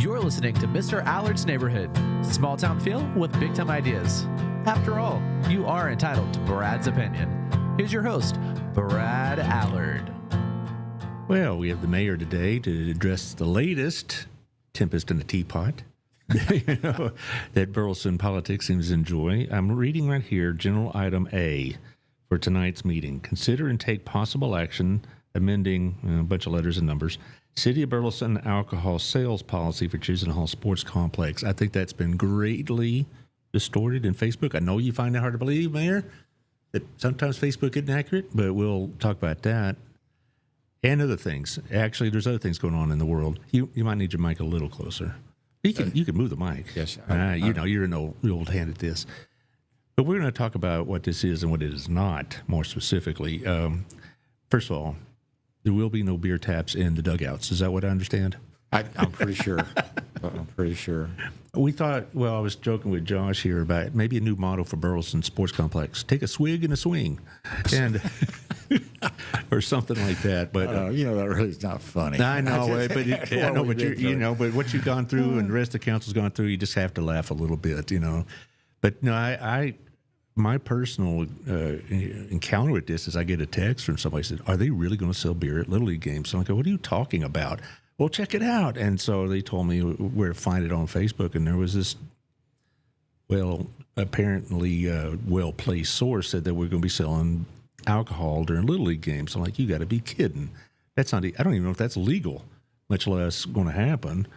You're listening to Mr. Allard's Neighborhood. Small town feel with big time ideas. After all, you are entitled to Brad's opinion. Here's your host, Brad Allard. Well, we have the mayor today to address the latest tempest in the teapot that Burleson politics seems to enjoy. I'm reading right here, general item A for tonight's meeting. Consider and take possible action amending a bunch of letters and numbers. City of Burleson alcohol sales policy for Chisholm Hall Sports Complex. I think that's been greatly distorted in Facebook. I know you find it hard to believe, Mayor, that sometimes Facebook isn't accurate, but we'll talk about that. And other things. Actually, there's other things going on in the world. You might need your mic a little closer. You can move the mic. Yes. You're an old hand at this. But we're going to talk about what this is and what it is not, more specifically. First of all, there will be no beer taps in the dugouts. Is that what I understand? I'm pretty sure. We thought, well, I was joking with Josh here about maybe a new motto for Burleson Sports Complex: take a swig and a swing, and or something like that. But that really is not funny. I know, but what you've gone through and the rest of the council's gone through, you just have to laugh a little bit, But no, my personal encounter with this is I get a text from somebody who said, "Are they really going to sell beer at Little League games?" So I'm like, "What are you talking about?" Well, check it out. And so they told me where to find it on Facebook, and there was this, apparently well-placed source said that we're going to be selling alcohol during Little League games. I'm like, you got to be kidding. That's not. I don't even know if that's legal, much less going to happen.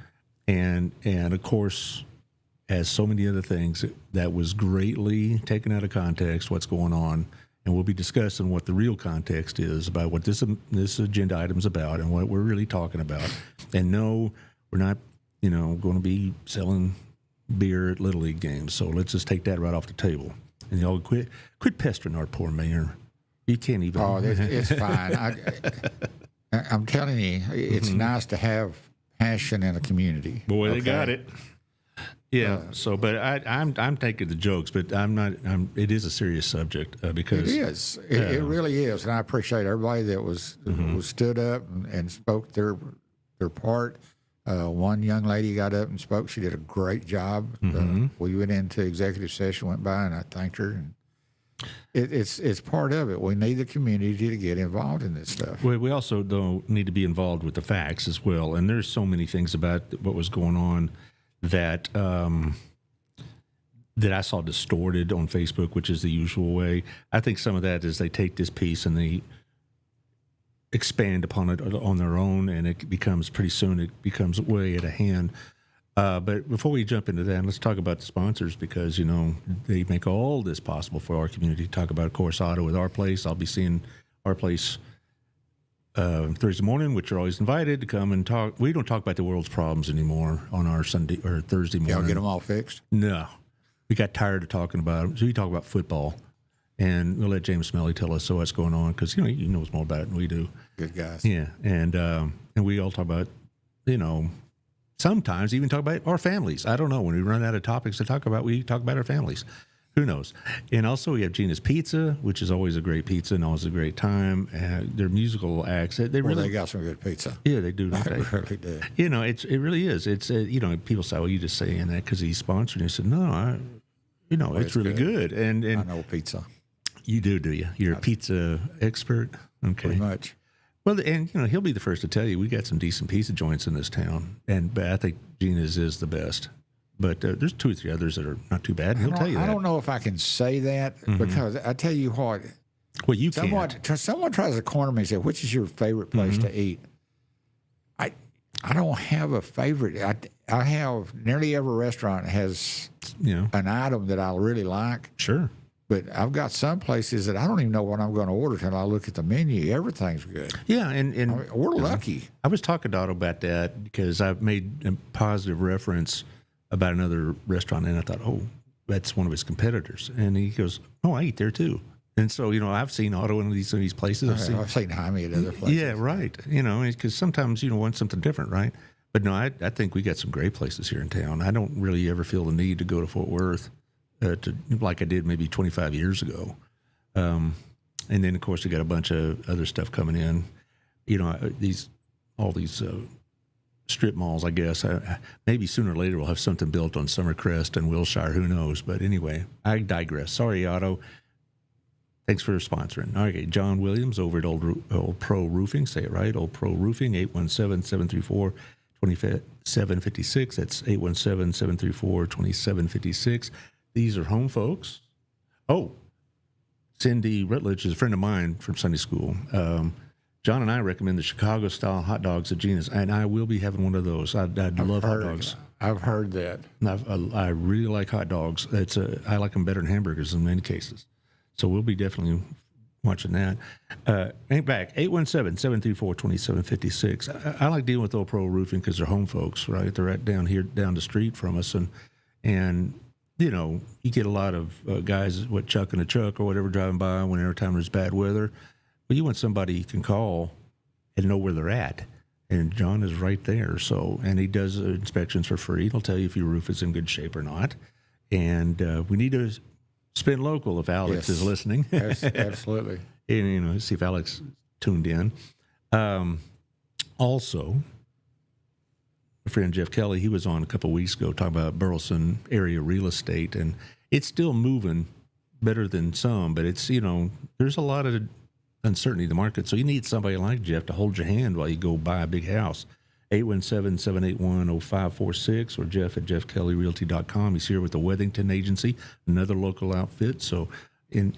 And of course, as so many other things, that was greatly taken out of context. What's going on? And we'll be discussing what the real context is about what this agenda item is about and what we're really talking about. And no, we're not, going to be selling beer at Little League games. So let's just take that right off the table. And y'all quit pestering our poor mayor. You can't even. Oh, it's fine. I'm telling you, it's nice to have passion in a community. Boy, they got it. Yeah. But I'm taking the jokes, but I'm not. It is a serious subject because it is. It really is, and I appreciate everybody that was stood up and spoke their part. One young lady got up and spoke. She did a great job. We went into executive session, went by, and I thanked her. And it's part of it. We need the community to get involved in this stuff. Well, we also though need to be involved with the facts as well. And there's so many things about what was going on that I saw distorted on Facebook, which is the usual way. I think some of that is they take this piece and they expand upon it on their own, and it becomes way at a hand. But before we jump into that, let's talk about the sponsors because, they make all this possible for our community. Talk about, of course, Auto with Our Place. I'll be seeing Our Place Thursday morning, which you're always invited to come and talk. We don't talk about the world's problems anymore on our Sunday or Thursday morning. Y'all get them all fixed? No. We got tired of talking about them. So we talk about football. And we'll let James Smelly tell us what's going on because, he knows more about it than we do. Good guys. Yeah. And we all talk about, sometimes even talk about our families. I don't know. When we run out of topics to talk about, we talk about our families. Who knows? And also we have Gina's Pizza, which is always a great pizza and always a great time. Their musical acts, they got some good pizza. Yeah, they do. Don't they? Really do. It really is. It's people say, "Well, you just saying that because he's sponsored." And I said, "No, it's really good." And I know pizza. You do you? You're a pizza expert. Okay, pretty much. Well, and he'll be the first to tell you we got some decent pizza joints in this town, but I think Gina's is the best. But there's 2 or 3 others that are not too bad. He'll tell you that. I don't know if I can say that because I tell you what. Well, you can't. Someone tries to corner me and say, "Which is your favorite place to eat?" I don't have a favorite. I have nearly every restaurant has an item that I really like. Sure. But I've got some places that I don't even know what I'm going to order until I look at the menu. Everything's good. Yeah, and we're lucky. I was talking to Otto about that because I've made a positive reference about another restaurant, and I thought, oh, that's one of his competitors. And he goes, oh, I eat there too. And so, I've seen Otto in these places. I've seen Jaime at other places. Yeah, right. Because sometimes you want something different, right? But no, I think we got some great places here in town. I don't really ever feel the need to go to Fort Worth like I did maybe 25 years ago. And then, of course, we got a bunch of other stuff coming in. All these strip malls, I guess. Maybe sooner or later we'll have something built on Summercrest and Wilshire. Who knows? But anyway, I digress. Sorry, Otto. Thanks for sponsoring. Okay, John Williams over at Old Pro Roofing. Say it right, Old Pro Roofing, 817-734-2756. That's 817-734-2756. These are home folks. Oh, Cindy Rutledge is a friend of mine from Sunday school. John and I recommend the Chicago-style hot dogs at Gina's, and I will be having one of those. I love hot dogs. I've heard that. I really like hot dogs. I like them better than hamburgers in many cases. So we'll be definitely watching that. Ain't back, 817-734-2756. I like dealing with Old Pro Roofing because they're home folks, right? They're right down here, down the street from us. And you know, you get a lot of guys, chucking a truck or whatever, driving by whenever time there's bad weather. But you want somebody you can call and know where they're at. And John is right there. So, and he does inspections for free. He'll tell you if your roof is in good shape or not. And we need to spin local if Alex is listening. Absolutely. And, you know, see if Alex tuned in. Also, my friend Jeff Kelly, he was on a couple of weeks ago talking about Burleson area real estate. And it's still moving better than some, but it's, you know, there's a lot of uncertainty in the market. So you need somebody like Jeff to hold your hand while you go buy a big house. 817-781-0546 or Jeff at jeffkellyrealty.com. He's here with the Wethington Agency, another local outfit. So, in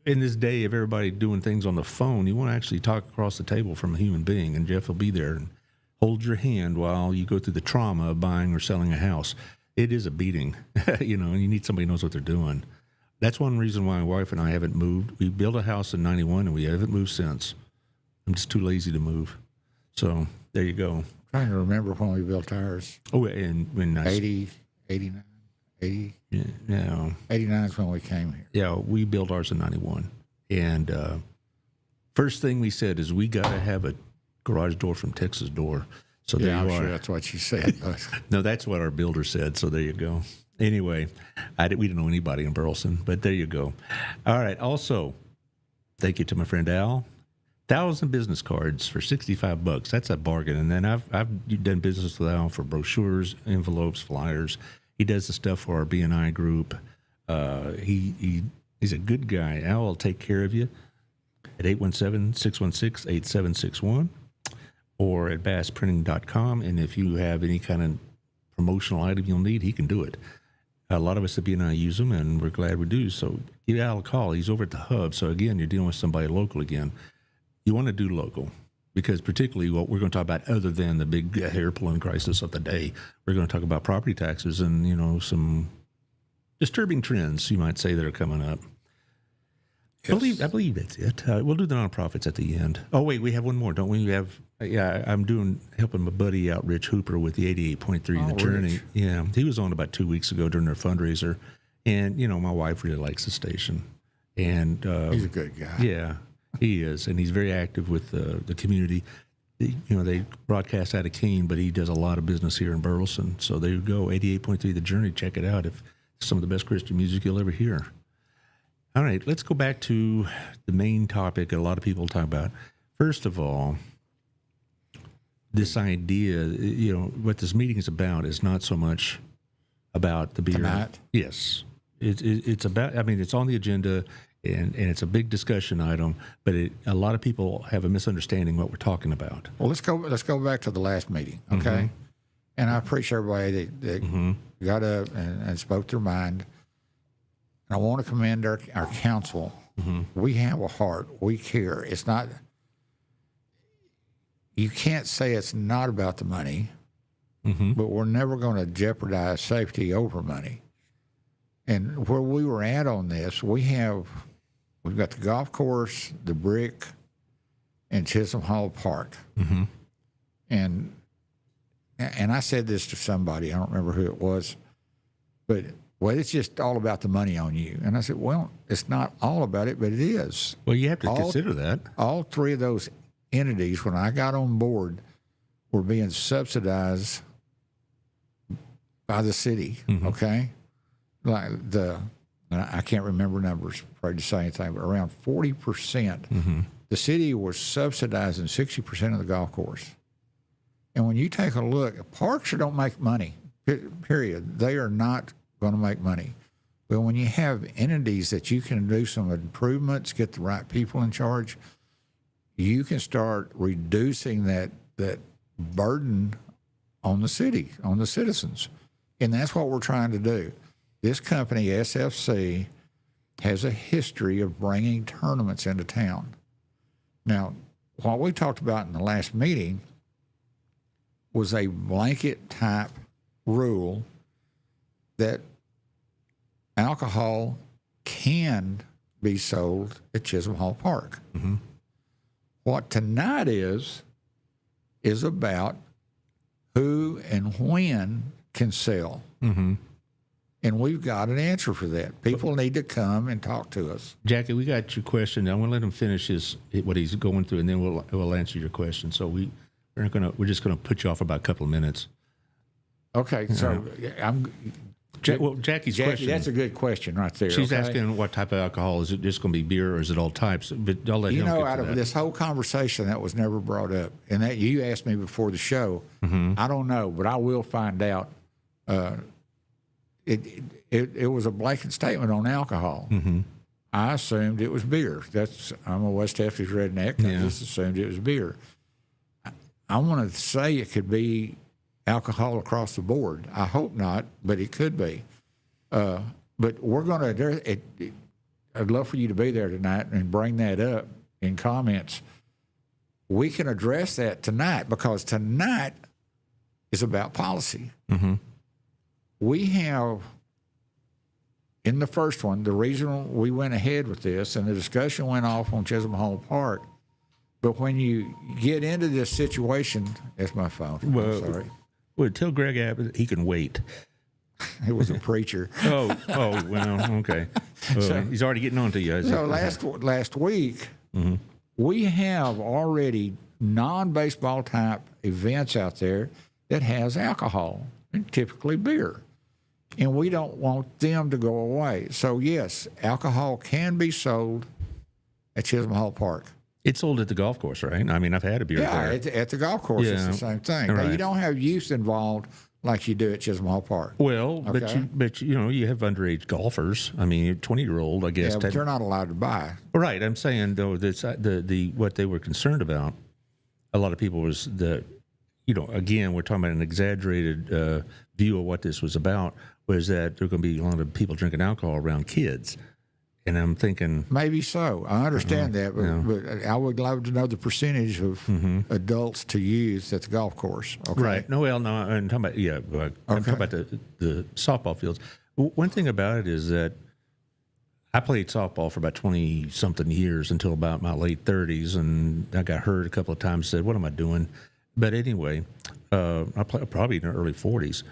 this day of everybody doing things on the phone, you want to actually talk across the table from a human being, and Jeff will be there and hold your hand while you go through the trauma of buying or selling a house. It is a beating, you know, and you need somebody who knows what they're doing. That's one reason why my wife and I haven't moved. We built a house in 91, and we haven't moved since. I'm just too lazy to move. So there you go. Trying to remember when we built ours. Oh, and when 80, 89, 80. Yeah. 89 is when we came here. Yeah, we built ours in 91. And first thing we said is we got to have a garage door from Texas Door. So there I'm you are. sure that's what you said. No, that's what our builder said. So there you go. Anyway, we didn't know anybody in Burleson, but there you go. All right. Also, thank you to my friend Al. 1,000 business cards for $65. That's a bargain. And then I've done business with Al for brochures, envelopes, flyers. He does the stuff for our BNI group. He's a good guy. Al will take care of you at 817-616-8761 or at bassprinting.com. And if you have any kind of promotional item you'll need, he can do it. A lot of us at BNI use them, and we're glad we do. So give Al a call. He's over at the hub. So again, you're dealing with somebody local again. You want to do local because particularly what we're going to talk about other than the big hair pulling crisis of the day, we're going to talk about property taxes and, you know, some disturbing trends, you might say, that are coming up. Yes. I believe that's it. We'll do the nonprofits at the end. Oh, wait, we have one more, don't we? I'm helping my buddy out, Rich Hooper, with the 88.3 The Journey. Rich. Yeah, he was on about 2 weeks ago during their fundraiser. And, you know, my wife really likes the station. And he's a good guy. Yeah. He is, and he's very active with the community. They broadcast out of Keene, but he does a lot of business here in Burleson. So there you go, 88.3 The Journey. Check it out. If some of the best Christian music you'll ever hear. All right, let's go back to the main topic that a lot of people talk about. First of all, this idea, you know, what this meeting is about is not so much about the beer. Tonight? Yes. It's about, I mean, it's on the agenda. And it's a big discussion item, but a lot of people have a misunderstanding what we're talking about. Well, let's go back to the last meeting, okay? Mm-hmm. And I appreciate everybody that mm-hmm. got up and spoke their mind. And I want to commend our council. Mm-hmm. We have a heart. We care. It's not. You can't say it's not about the money, mm-hmm. but we're never going to jeopardize safety over money. And where we were at on this, we've got the golf course, the brick, and Chisholm Hall Park. Mm-hmm. And I said this to somebody, I don't remember who it was, but, well, it's just all about the money on you. And I said, well, it's not all about it, but it is. Well, you have to consider that. All three of those entities, when I got on board, were being subsidized by the city, mm-hmm. okay? Like I can't remember numbers, afraid to say anything, but around 40%. Mm-hmm. The city was subsidizing 60% of the golf course. And when you take a look, parks don't make money, period. They are not going to make money. But when you have entities that you can do some improvements, get the right people in charge, you can start reducing that burden on the city, on the citizens. And that's what we're trying to do. This company, SFC, has a history of bringing tournaments into town. Now, what we talked about in the last meeting was a blanket type rule that alcohol can be sold at Chisholm Hall Park. Mm-hmm. What tonight is about who and when can sell. Mm-hmm. And we've got an answer for that. People need to come and talk to us. Jackie, we got your question. I'm going to let him finish what he's going through, and then we'll answer your question. So we're just going to put you off for about a couple of minutes. Okay, so Jackie's Jackie, question. that's a good question right there. She's okay? asking what type of alcohol. Is it just going to be beer, or is it all types? But I'll let him get to out of that. this whole conversation, that was never brought up. And that you asked me before the show. Mm-hmm. I don't know, but I will find out. It was a blanket statement on alcohol. Mm-hmm. I assumed it was beer. I'm a West Texas redneck. I just assumed it was beer. I want to say it could be alcohol across the board. I hope not, but it could be. But we're going to. I'd love for you to be there tonight and bring that up in comments. We can address that tonight because tonight is about policy. Mm-hmm. We have, in the first one, the reason we went ahead with this, and the discussion went off on Chisholm Hall Park, but when you get into this situation, that's my phone. Well, I'm sorry. Well, tell Greg Abbott he can wait. It was a preacher. Oh, well, okay. He's already getting on to you. So last week, mm-hmm. we have already non-baseball type events out there that has alcohol, and typically beer. And we don't want them to go away. So, yes, alcohol can be sold at Chisholm Hall Park. It's sold at the golf course, right? I mean, I've had a beer there. Yeah, at the golf course, it's the same thing. Right. Now, you don't have youth involved like you do at Chisholm Hall Park. Well, Okay. but you have underage golfers. I mean, 20-year-old, I guess. Yeah, but they're not allowed to buy. Right. I'm saying, though, that's the what they were concerned about, a lot of people was again, we're talking about an exaggerated view of what this was about, was that there are going to be a lot of people drinking alcohol around kids. And I'm thinking... Maybe so. I understand that, but I would love to know the percentage of adults to youth at the golf course. Okay? Right. No, I'm talking about, I'm talking about the softball fields. One thing about it is that I played softball for about 20-something years until about my late 30s, and I got hurt a couple of times, said, what am I doing? But anyway, I played probably in the early 40s,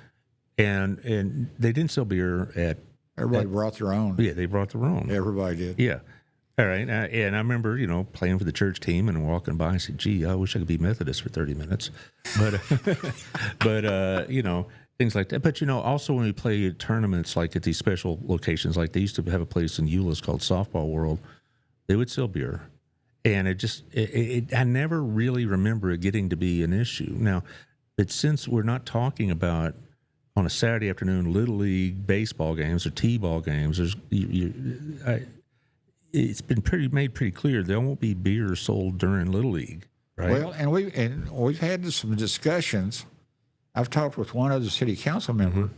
and they didn't sell beer at... Everybody brought their own. Yeah, they brought their own. Everybody did. Yeah. All right. And I remember, playing for the church team and walking by and said, gee, I wish I could be Methodist for 30 minutes. But, things like that. But, also when we play tournaments like at these special locations, like they used to have a place in Euless called Softball World, they would sell beer. And I never really remember it getting to be an issue. Now, but since we're not talking about on a Saturday afternoon Little League baseball games or T-ball games, it's been made pretty clear there won't be beer sold during Little League, right? Well, and we've had some discussions. I've talked with one other city council member. Mm-hmm.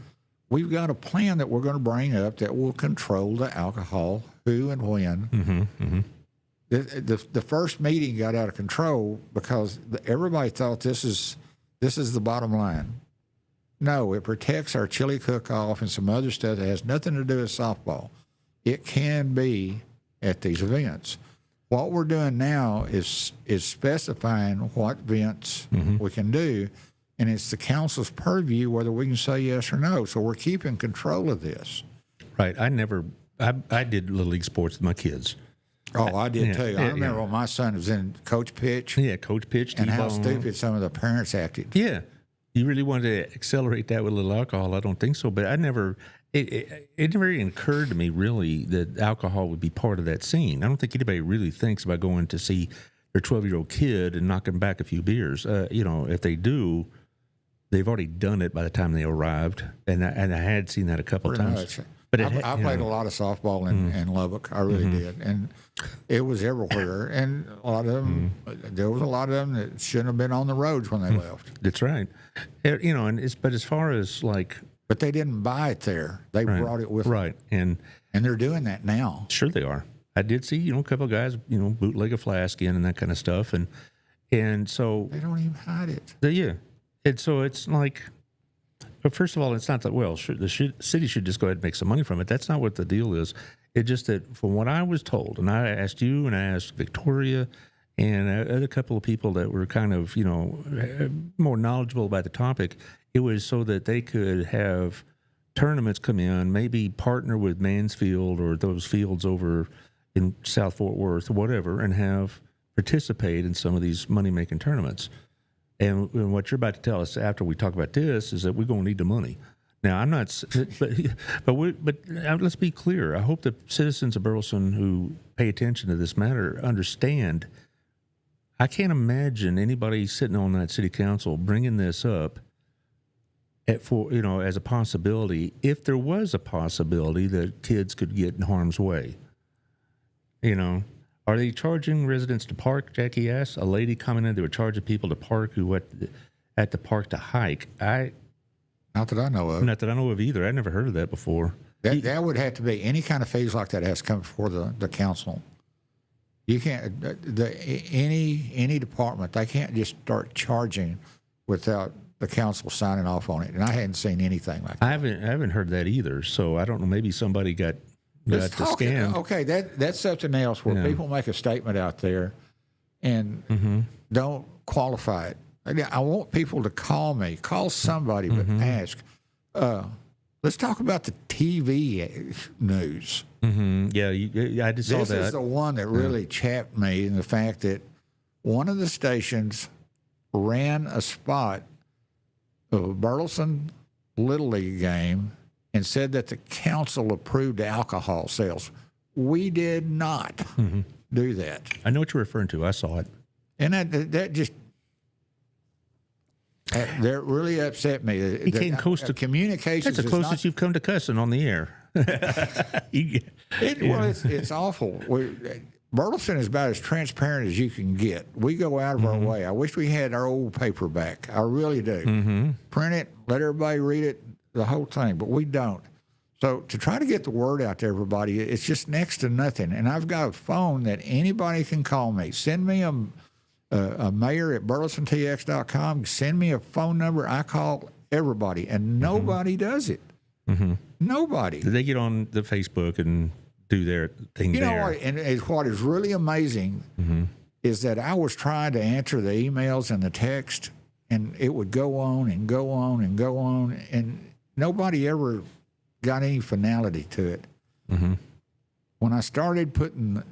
We've got a plan that we're going to bring up that will control the alcohol, who and when. Mm-hmm. Mm-hmm. The first meeting got out of control because everybody thought this is the bottom line. No, it protects our chili cook-off and some other stuff that has nothing to do with softball. It can be at these events. What we're doing now is specifying what events we can do, and it's the council's purview whether we can say yes or no. So we're keeping control of this. Right. I did Little League sports with my kids. Oh, I did too. I remember when my son was in Coach Pitch. Yeah, Coach Pitch. And how T-ball. stupid some of the parents acted. Yeah. You really wanted to accelerate that with a little alcohol? I don't think so. But it never even occurred to me really that alcohol would be part of that scene. I don't think anybody really thinks about going to see their 12-year-old kid and knock them back a few beers. If they do, they've already done it by the time they arrived, and I had seen that a couple of times. Much. But I played a lot of softball in Lubbock. I really did, and it was everywhere. And a lot of them, there was a lot of them that shouldn't have been on the roads when they left. That's right. But as far as like, but they didn't buy it there. They brought it with them. Right, and they're doing that now. Sure, they are. I did see a couple of guys bootleg a flask in and that kind of stuff, and so they don't even hide it. Yeah, and so it's like. But first of all, it's not that, the city should just go ahead and make some money from it. That's not what the deal is. It's just that from what I was told, and I asked you and I asked Victoria and I had a couple of people that were kind of, more knowledgeable about the topic, it was so that they could have tournaments come in, maybe partner with Mansfield or those fields over in South Fort Worth or whatever, and participate in some of these money-making tournaments. And what you're about to tell us after we talk about this is that we're going to need the money. Now, I'm not, but let's be clear. I hope the citizens of Burleson who pay attention to this matter understand. I can't imagine anybody sitting on that city council bringing this up as a possibility. If there was a possibility that kids could get in harm's way, Are they charging residents to park? Jackie asked. A lady commented they were charging people to park who went at the park to hike. Not that I know of. Not that I know of either. I never heard of that before. That would have to be any kind of fees like that has to come before the council. You can't any department, they can't just start charging without the council signing off on it. And I hadn't seen anything like that. I haven't heard that either. So I don't know. Maybe somebody got the scam. Okay, that's something else where people make a statement out there and don't qualify it. I want people to call somebody, but ask. Let's talk about the TV news. Mm-hmm. Yeah, I just saw that. This is the one that really chapped me, in the fact that one of the stations ran a spot of a Burleson Little League game and said that the council approved alcohol sales. We did not do that. I know what you're referring to. I saw it. And that just that really upset me. He came close to communications. That's the closest you've come to cussing on the air. It's awful. Burleson is about as transparent as you can get. We go out of our way. I wish we had our old paper back. I really do. Print it, let everybody read it, the whole thing, but we don't. So to try to get the word out to everybody, it's just next to nothing. And I've got a phone that anybody can call me. Send me a mayor at burlesontx.com. Send me a phone number. I call everybody, and nobody does it. Nobody. They get on the Facebook and do their thing there. Know what? And what is really amazing is that I was trying to answer the emails and the text, and it would go on and go on and go on, and nobody ever got any finality to it. When I started putting,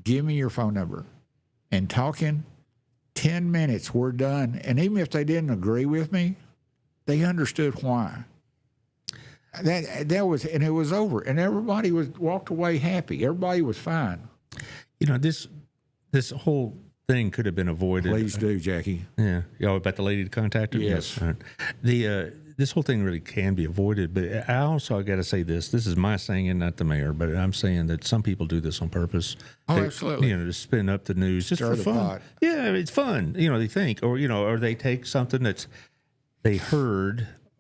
give me your phone number, and talking, 10 minutes, we're done. And even if they didn't agree with me, they understood why. That was, and it was over, and everybody walked away happy. Everybody was fine. This whole thing could have been avoided. Please do, Jackie. Yeah, about the lady to contact her. Yes. Right. This whole thing really can be avoided, but I got to say this. This is my saying, and not the mayor, but I'm saying that some people do this on purpose. Absolutely. To spin up the news just Stir for the fun. pot. Yeah, it's fun. They think, or they take something that's they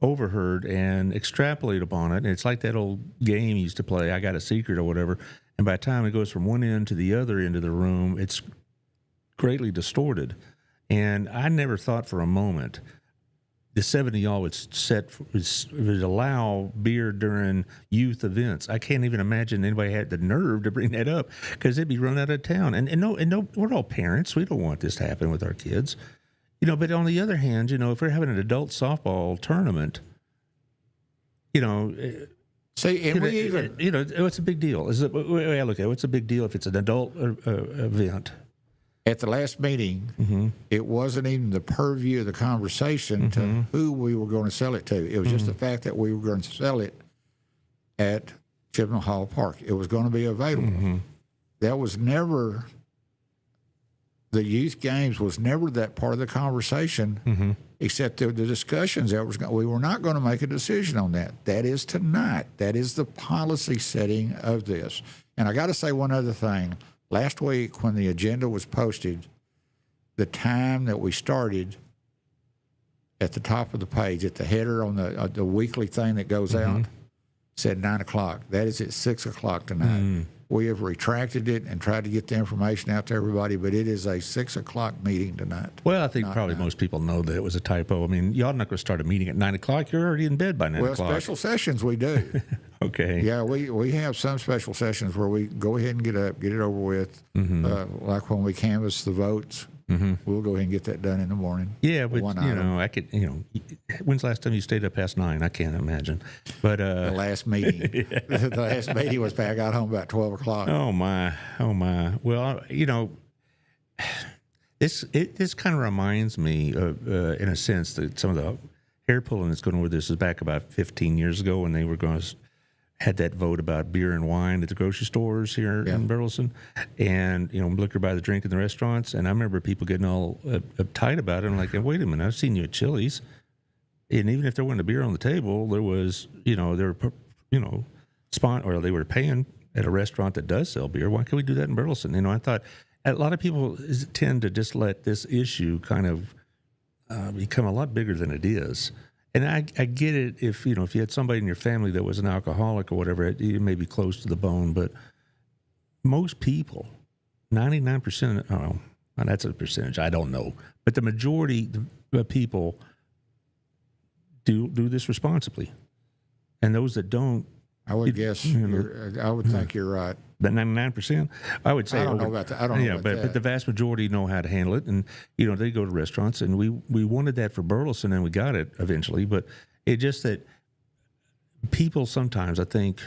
overheard, and extrapolate upon it. And it's like that old game you used to play, I Got a Secret or whatever. And by the time it goes from one end to the other end of the room, it's greatly distorted. And I never thought for a moment the 7 of y'all would allow beer during youth events. I can't even imagine anybody had the nerve to bring that up, because they'd be run out of town. And no, we're all parents. We don't want this to happen with our kids. But on the other hand, if we're having an adult softball tournament, See, and we even, what's a big deal? Is it? Way I look at it, what's a big deal if it's an adult event? at the last meeting, it wasn't even the purview of the conversation to who we were going to sell it to. It was just the fact that we were going to sell it at Chibnall Hall Park. It was going to be available. That was never the youth games was never that part of the conversation, except the discussions that we were not going to make a decision on that. That is tonight. That is the policy setting of this. And I got to say one other thing. Last week when the agenda was posted, the time that we started at the top of the page, at the header on the weekly thing that goes out, said 9 o'clock. That is at 6 o'clock tonight. We have retracted it and tried to get the information out to everybody, but it is a 6 o'clock meeting tonight. Well, I think probably most people know that it was a typo. I mean, y'all not going to start a meeting at 9 o'clock. You're already in bed by 9 o'clock. Well, special sessions we do. Okay. Yeah, we have some special sessions where we go ahead and get up, get it over with. Like when we canvass the votes, we'll go ahead and get that done in the morning. Yeah, but I could. When's the last time you stayed up past 9? I can't imagine. But the last meeting, the last meeting was back. I got home about 12 o'clock. Oh my. Well, this kind of reminds me of, in a sense, that some of the hair pulling that's going on with this is back about 15 years ago when they were going to had that vote about beer and wine at the grocery stores here in Burleson, and liquor by the drink in the restaurants. And I remember people getting all uptight about it. I'm like, wait a minute, I've seen you at Chili's, and even if there wasn't a beer on the table, there was, they were paying at a restaurant that does sell beer. Why can't we do that in Burleson? I thought a lot of people tend to just let this issue kind of become a lot bigger than it is. And I get it if you had somebody in your family that was an alcoholic or whatever, it may be close to the bone, but most people, 99%, that's a percentage, I don't know, but the majority of people do this responsibly. And those that don't, I would guess, I would think you're right. That 99%, I would say. I don't know about that. I don't know about that. But the vast majority know how to handle it, and they go to restaurants, and we wanted that for Burleson, and we got it eventually. But it's just that people sometimes, I think,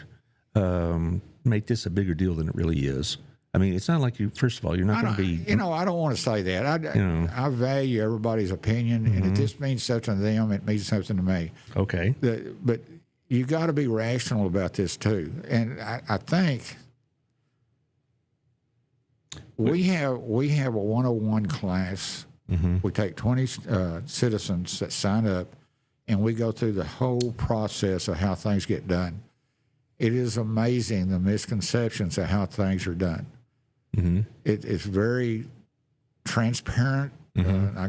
make this a bigger deal than it really is. I mean, it's not like first of all, you're not going to be. I don't want to say that. I value everybody's opinion, and if this means something to them, it means something to me. Okay. But you got to be rational about this too, and I think. We have a 101 class. We take 20 citizens that sign up, and we go through the whole process of how things get done. It is amazing the misconceptions of how things are done. It's very transparent. I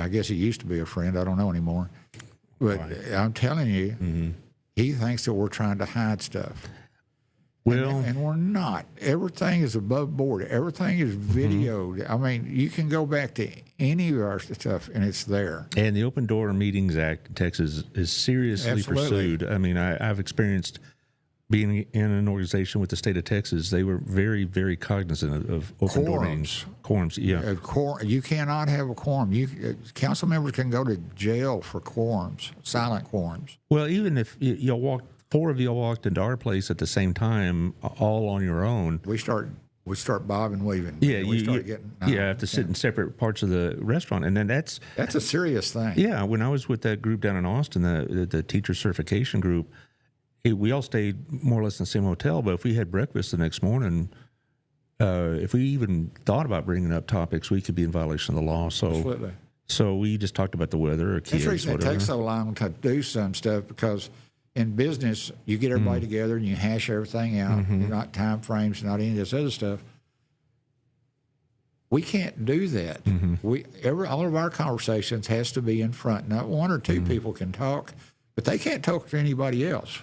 guess he used to be a friend. I don't know anymore. But I'm telling you, he thinks that we're trying to hide stuff. Well, and we're not. Everything is above board. Everything is videoed. I mean, you can go back to any of our stuff, and it's there. And the Open Door Meetings Act in Texas is seriously pursued. I mean, I've experienced being in an organization with the state of Texas. They were very, very cognizant of open door meetings. Quorums, yeah. You cannot have a quorum. Council members can go to jail for quorums, silent quorums. Well, even if y'all walk. 4 of you walked into our place at the same time, all on your own. We start bobbing and weaving. Yeah, you have to sit in separate parts of the restaurant, and then that's a serious thing. Yeah, when I was with that group down in Austin, the teacher certification group, we all stayed more or less in the same hotel. But if we had breakfast the next morning, if we even thought about bringing up topics, we could be in violation of the law. So, absolutely. So we just talked about the weather or kids. That's the reason it takes so long to do some stuff, because in business, you get everybody together and you hash everything out. You're not time frames, not any of this other stuff. We can't do that. All of our conversations has to be in front. Not 1 or 2 people can talk, but they can't talk to anybody else.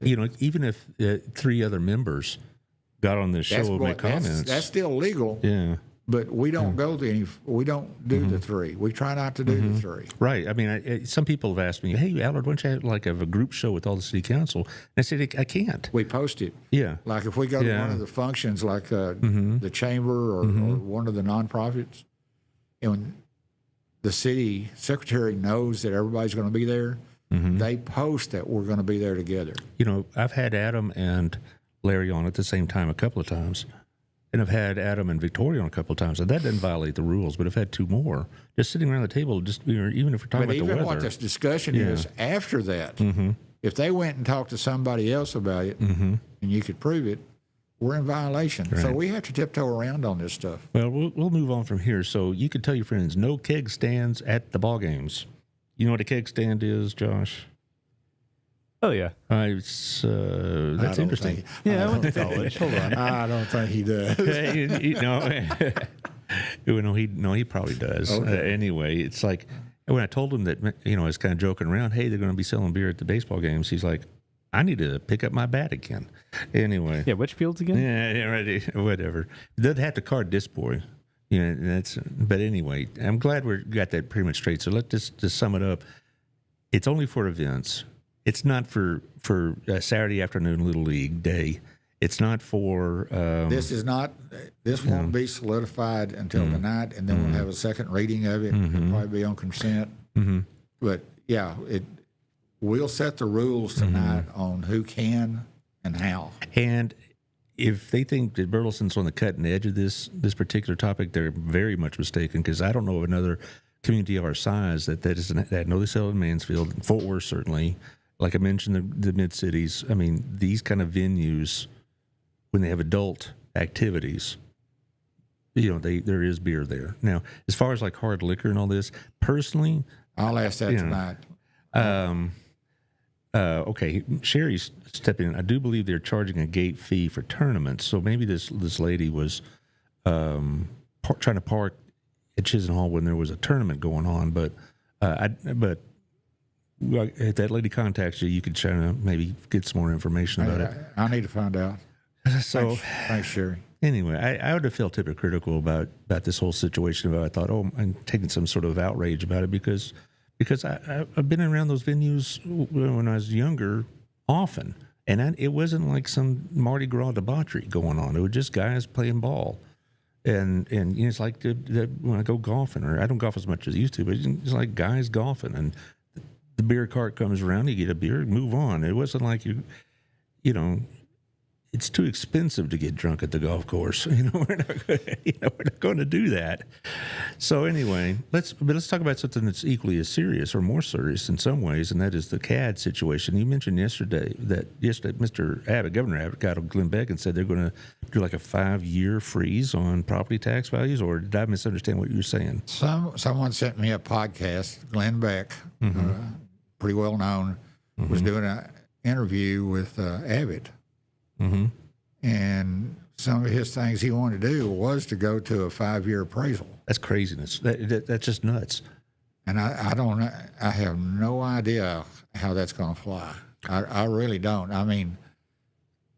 Even if 3 other members got on this show and made comments, that's still legal. Yeah. But we don't go to we don't do the 3. We try not to do the 3. Right. I mean, some people have asked me, hey, Allard, why don't you have a group show with all the city council? And I said, I can't. We post it. Yeah. Like if we go to one of the functions, like the chamber or one of the nonprofits, and the city secretary knows that everybody's going to be there, they post that we're going to be there together. I've had Adam and Larry on at the same time a couple of times. And I've had Adam and Victoria on a couple of times, and that doesn't violate the rules. But I've had 2 more just sitting around the table, just even if we're talking about the weather. But even what this discussion is after that, if they went and talked to somebody else about it, and you could prove it, we're in violation. So Right. we have to tiptoe around on this stuff. Well, we'll move on from here. So you could tell your friends no keg stands at the ball games. You know what a keg stand is, Josh? Oh yeah. That's don't interesting. think- Yeah, I went to college. Hold on. I don't think he does. No, he probably does. Okay. Anyway, it's like when I told him that, I was kind of joking around. Hey, they're going to be selling beer at the baseball games. He's like, I need to pick up my bat again. Anyway, Yeah, which fields again? yeah, right, whatever. They'd have to card this boy. But anyway, I'm glad we got that pretty much straight. So let's just sum it up. It's only for events. It's not for Saturday afternoon Little League day. It's not for. This won't be solidified until tonight, and then we'll have a second reading of it. It'll probably be on consent. But yeah, we'll set the rules tonight on who can and how. And if they think that Burleson's on the cutting edge of this particular topic, they're very much mistaken, because I don't know of another community of our size that know they sell in Mansfield, Fort Worth certainly. Like I mentioned, the mid cities. I mean, these kind of venues, when they have adult activities, there is beer there. Now, as far as like hard liquor and all this, personally, I'll ask that tonight. okay, Sherry's stepping in. I do believe they're charging a gate fee for tournaments. So maybe this lady was trying to park at Chisenhall when there was a tournament going on. But if that lady contacts you, you could try to maybe get some more information about it. I need to find out. So Thanks, Sherry. anyway, I would have felt hypocritical about this whole situation. But I thought, I'm taking some sort of outrage about it because I've been around those venues when I was younger often, and it wasn't like some Mardi Gras debauchery going on. It was just guys playing ball, and it's like when I go golfing, or I don't golf as much as I used to, but it's like guys golfing, and the beer cart comes around, you get a beer, move on. It wasn't like it's too expensive to get drunk at the golf course. We're not going to do that. So anyway, let's talk about something that's equally as serious, or more serious in some ways, and that is the CAD situation. You mentioned yesterday Mr. Abbott, Governor Abbott, got on Glenn Beck and said they're going to do like a 5-year freeze on property tax values, or did I misunderstand what you were saying? Someone sent me a podcast. Glenn Beck, pretty well known, was doing an interview with Abbott. And some of his things he wanted to do was to go to a 5-year appraisal. That's craziness. That's just nuts. And I don't know. I have no idea how that's going to fly. I really don't. I mean,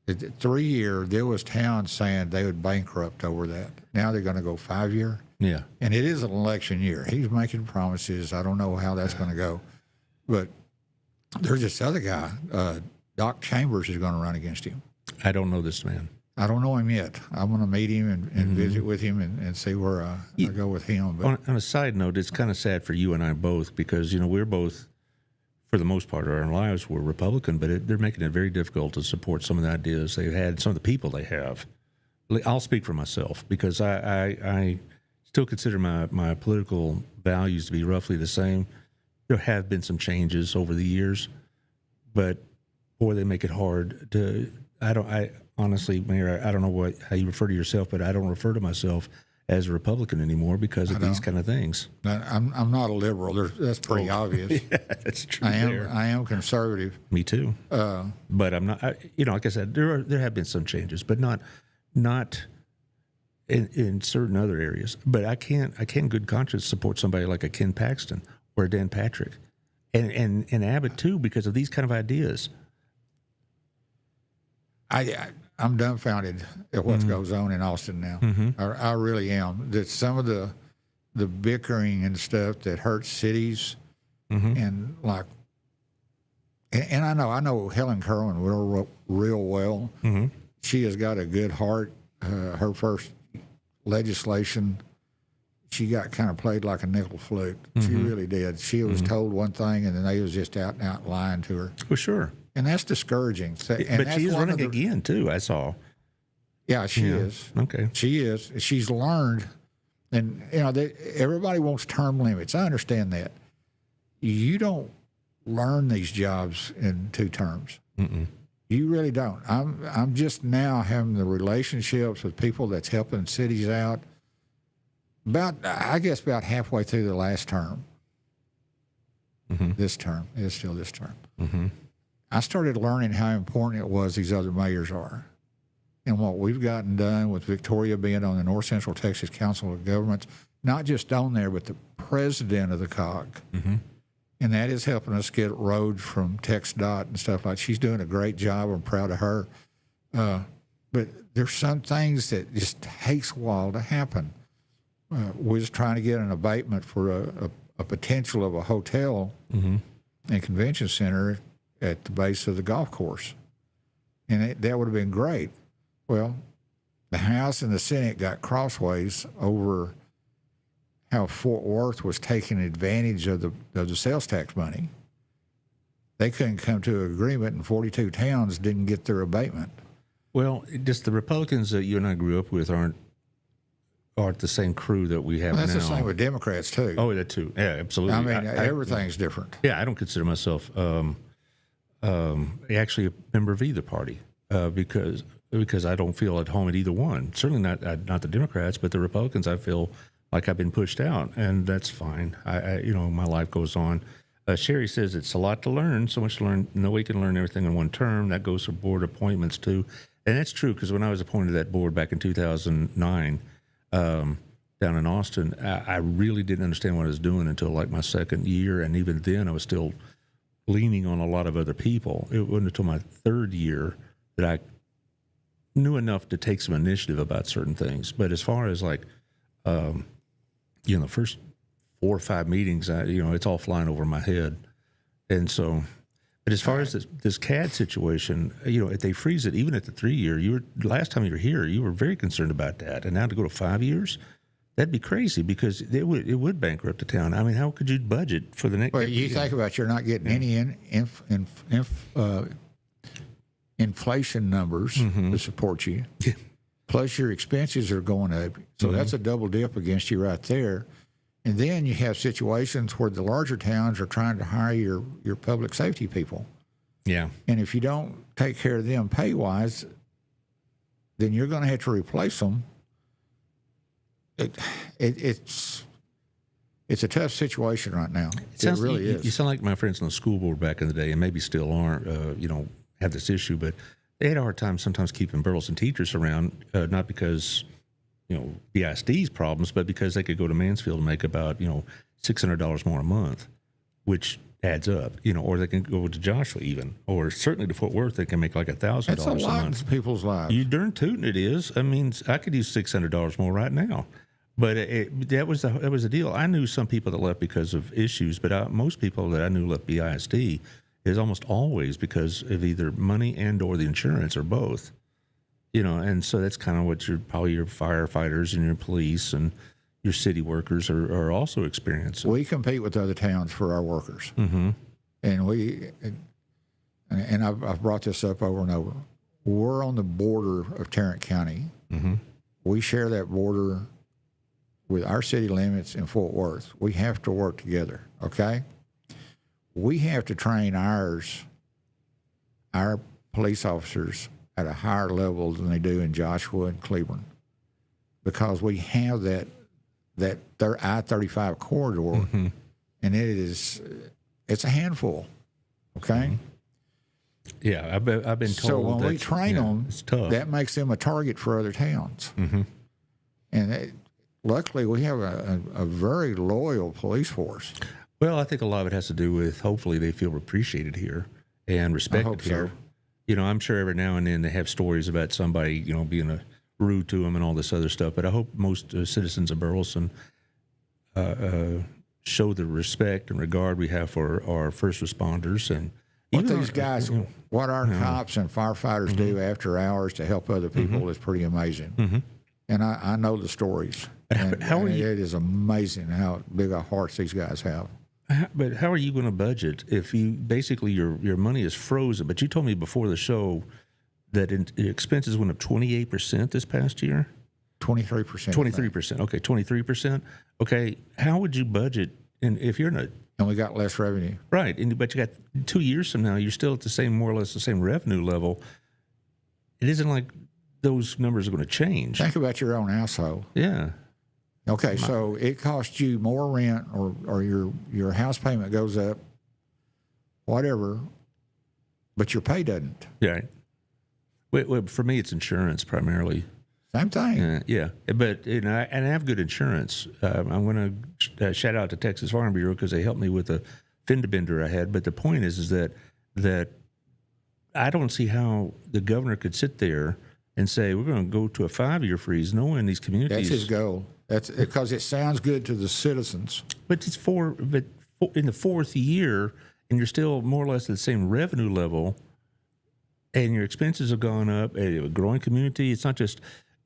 3 year, there was towns saying they would bankrupt over that. Now they're going to go 5-year. Yeah. And it is an election year. He's making promises. I don't know how that's going to go. But there's this other guy, Doc Chambers, is going to run against him. I don't know this man. I don't know him yet. I'm going to meet him and visit with him and see where I go with him. But On a side note, it's kind of sad for you and I both, because we're both, for the most part of our lives, we're Republican, but they're making it very difficult to support some of the ideas they've had, some of the people they have. I'll speak for myself, because I still consider my political values to be roughly the same. There have been some changes over the years, but boy, they make it hard to. I honestly, Mayor, I don't know how you refer to yourself, but I don't refer to myself as a Republican anymore because of these kind of things. I'm not a liberal. That's pretty obvious. Yeah, that's true. I am conservative. Me too. But I'm not. Like I said, there have been some changes, but not in certain other areas. But I can't in good conscience support somebody like a Ken Paxton or a Dan Patrick, and Abbott too, because of these kind of ideas. I'm dumbfounded at what goes on in Austin now. I really am. That some of the bickering and stuff that hurts cities, and like, and I know Helen Kerwin real well. She has got a good heart. Her first legislation, she got kind of played like a nickel flute. She really did. She was told one thing, and then they was just out and out lying to her. Well, sure. And that's discouraging. And but she's running again, too, I saw. Yeah, she is. Okay. She is. She's learned, and everybody wants term limits. I understand that. You don't learn these jobs in 2 terms. You really don't. I'm just now having the relationships with people that's helping cities out. I guess about halfway through the last term. This term. It's still this term. I started learning how important it was these other mayors are. And what we've gotten done with Victoria being on the North Central Texas Council of Governments, not just on there, but the president of the COG. And that is helping us get roads from TxDOT and stuff like that. She's doing a great job. I'm proud of her. But there's some things that just takes a while to happen. We're just trying to get an abatement for a potential of a hotel and convention center at the base of the golf course. And that would have been great. Well, the House and the Senate got crossways over how Fort Worth was taking advantage of the sales tax money. They couldn't come to an agreement, and 42 towns didn't get their abatement. Well, just the Republicans that you and I grew up with aren't the same crew that we have Well, that's now. the same with Democrats, too. Oh, that too. Yeah, absolutely. I mean, everything's different. Yeah, I don't consider myself actually a member of either party because I don't feel at home at either one. Certainly not the Democrats, but the Republicans. I feel like I've been pushed out, and that's fine. I my life goes on. Sherry says it's a lot to learn, so much to learn. Nobody can learn everything in one term. That goes for board appointments too, and that's true because when I was appointed to that board back in 2009. Down in Austin, I really didn't understand what I was doing until like my second year, and even then I was still leaning on a lot of other people. It wasn't until my third year that I knew enough to take some initiative about certain things. But as far as like, the first 4 or 5 meetings, it's all flying over my head, and so. But as far as this CAD situation, if they freeze it, even at the 3 year, last time you were here, you were very concerned about that. And now to go to 5 years, that'd be crazy because it would bankrupt the town. I mean, how could you budget for the next? Well, you think about you're not getting any inflation numbers to support you. Yeah. Plus your expenses are going up. So that's a double dip against you right there. And then you have situations where the larger towns are trying to hire your public safety people. Yeah. And if you don't take care of them pay-wise, then you're going to have to replace them. It's a tough situation right now. It really is. You sound like my friends on the school board back in the day, and maybe still aren't, have this issue, but they had a hard time sometimes keeping Burleson teachers around, not because BISD's problems, but because they could go to Mansfield and make about, $600 more a month, which adds up, or they can go to Joshua even, or certainly to Fort Worth, they can make like $1,000 That's a lot month. in people's lives. You darn tootin' it is. I mean, I could use $600 more right now. But that was the deal. I knew some people that left because of issues, but most people that I knew left BISD is almost always because of either money and or the insurance or both. And so that's kind of what your firefighters and your police and your city workers are also experiencing. We compete with other towns for our workers. Mm-hmm. And I've brought this up over and over. We're on the border of Tarrant County. Mm-hmm. We share that border with our city limits in Fort Worth. We have to work together, okay? We have to train our police officers at a higher level than they do in Joshua and Cleburne, because we have that I-35 corridor, and it's a handful. Okay. Yeah, I've been told. So when we train them, it's tough. That makes them a target for other towns. And luckily, we have a very loyal police force. Well, I think a lot of it has to do with hopefully they feel appreciated here and respected here. So. I'm sure every now and then they have stories about somebody, being rude to them and all this other stuff. But I hope most citizens of Burleson show the respect and regard we have for our first responders and what these guys, what our cops and firefighters do after hours to help other people is pretty amazing. And I know the stories. And it is amazing how big of hearts these guys have. But how are you going to budget if you basically your money is frozen? But you told me before the show that expenses went up 28% this past year. 23%. 23%. Okay, 23%. Okay, how would you budget and if you're not and we got less revenue. right, but you got 2 years from now, you're still at the same, more or less the same revenue level. It isn't like those numbers are going to change. Think about your own household. Yeah. Okay, so it costs you more rent, or your house payment goes up, whatever, but your pay doesn't. Yeah. Well, for me, it's insurance primarily. Same thing. Yeah, but and I have good insurance. I'm going to shout out to Texas Farm Bureau because they helped me with a fender bender I had. But the point is that I don't see how the governor could sit there and say we're going to go to a 5-year freeze, knowing these communities. That's his goal. That's because it sounds good to the citizens. But it's in the 4th year, and you're still more or less at the same revenue level, and your expenses have gone up. A growing community.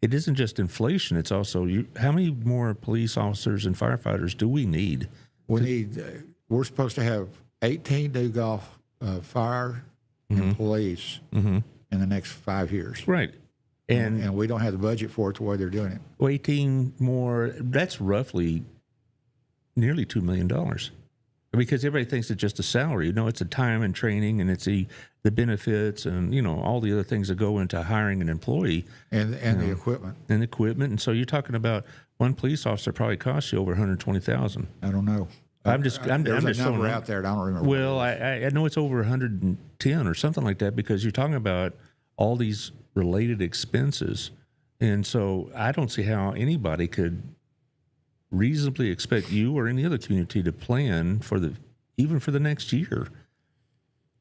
It isn't just inflation. It's also how many more police officers and firefighters do we need? We're supposed to have 18 new golf fire and police in the next 5 years. Right. And we don't have the budget for it the way they're doing it. 18 more, that's roughly nearly $2 million. Because everybody thinks it's just a salary. It's a time and training, and it's the benefits and, all the other things that go into hiring an employee. And the equipment. And equipment. And so you're talking about one police officer probably costs you over $120,000. I don't know. I'm just There's a number out there. I don't remember. Well, I know it's over 110 or something like that, because you're talking about all these related expenses. And so I don't see how anybody could reasonably expect you or any other community to plan even for the next year.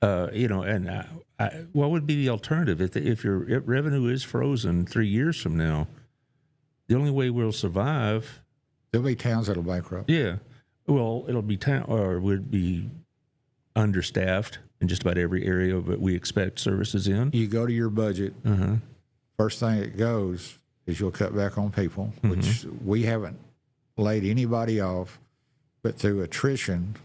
And what would be the alternative if your revenue is frozen 3 years from now? The only way we'll survive. There'll be towns that'll bankrupt. Yeah. Well, it'll be would be understaffed in just about every area that we expect services in. You go to your budget. First thing it goes is you'll cut back on people, which we haven't laid anybody off, but through attrition,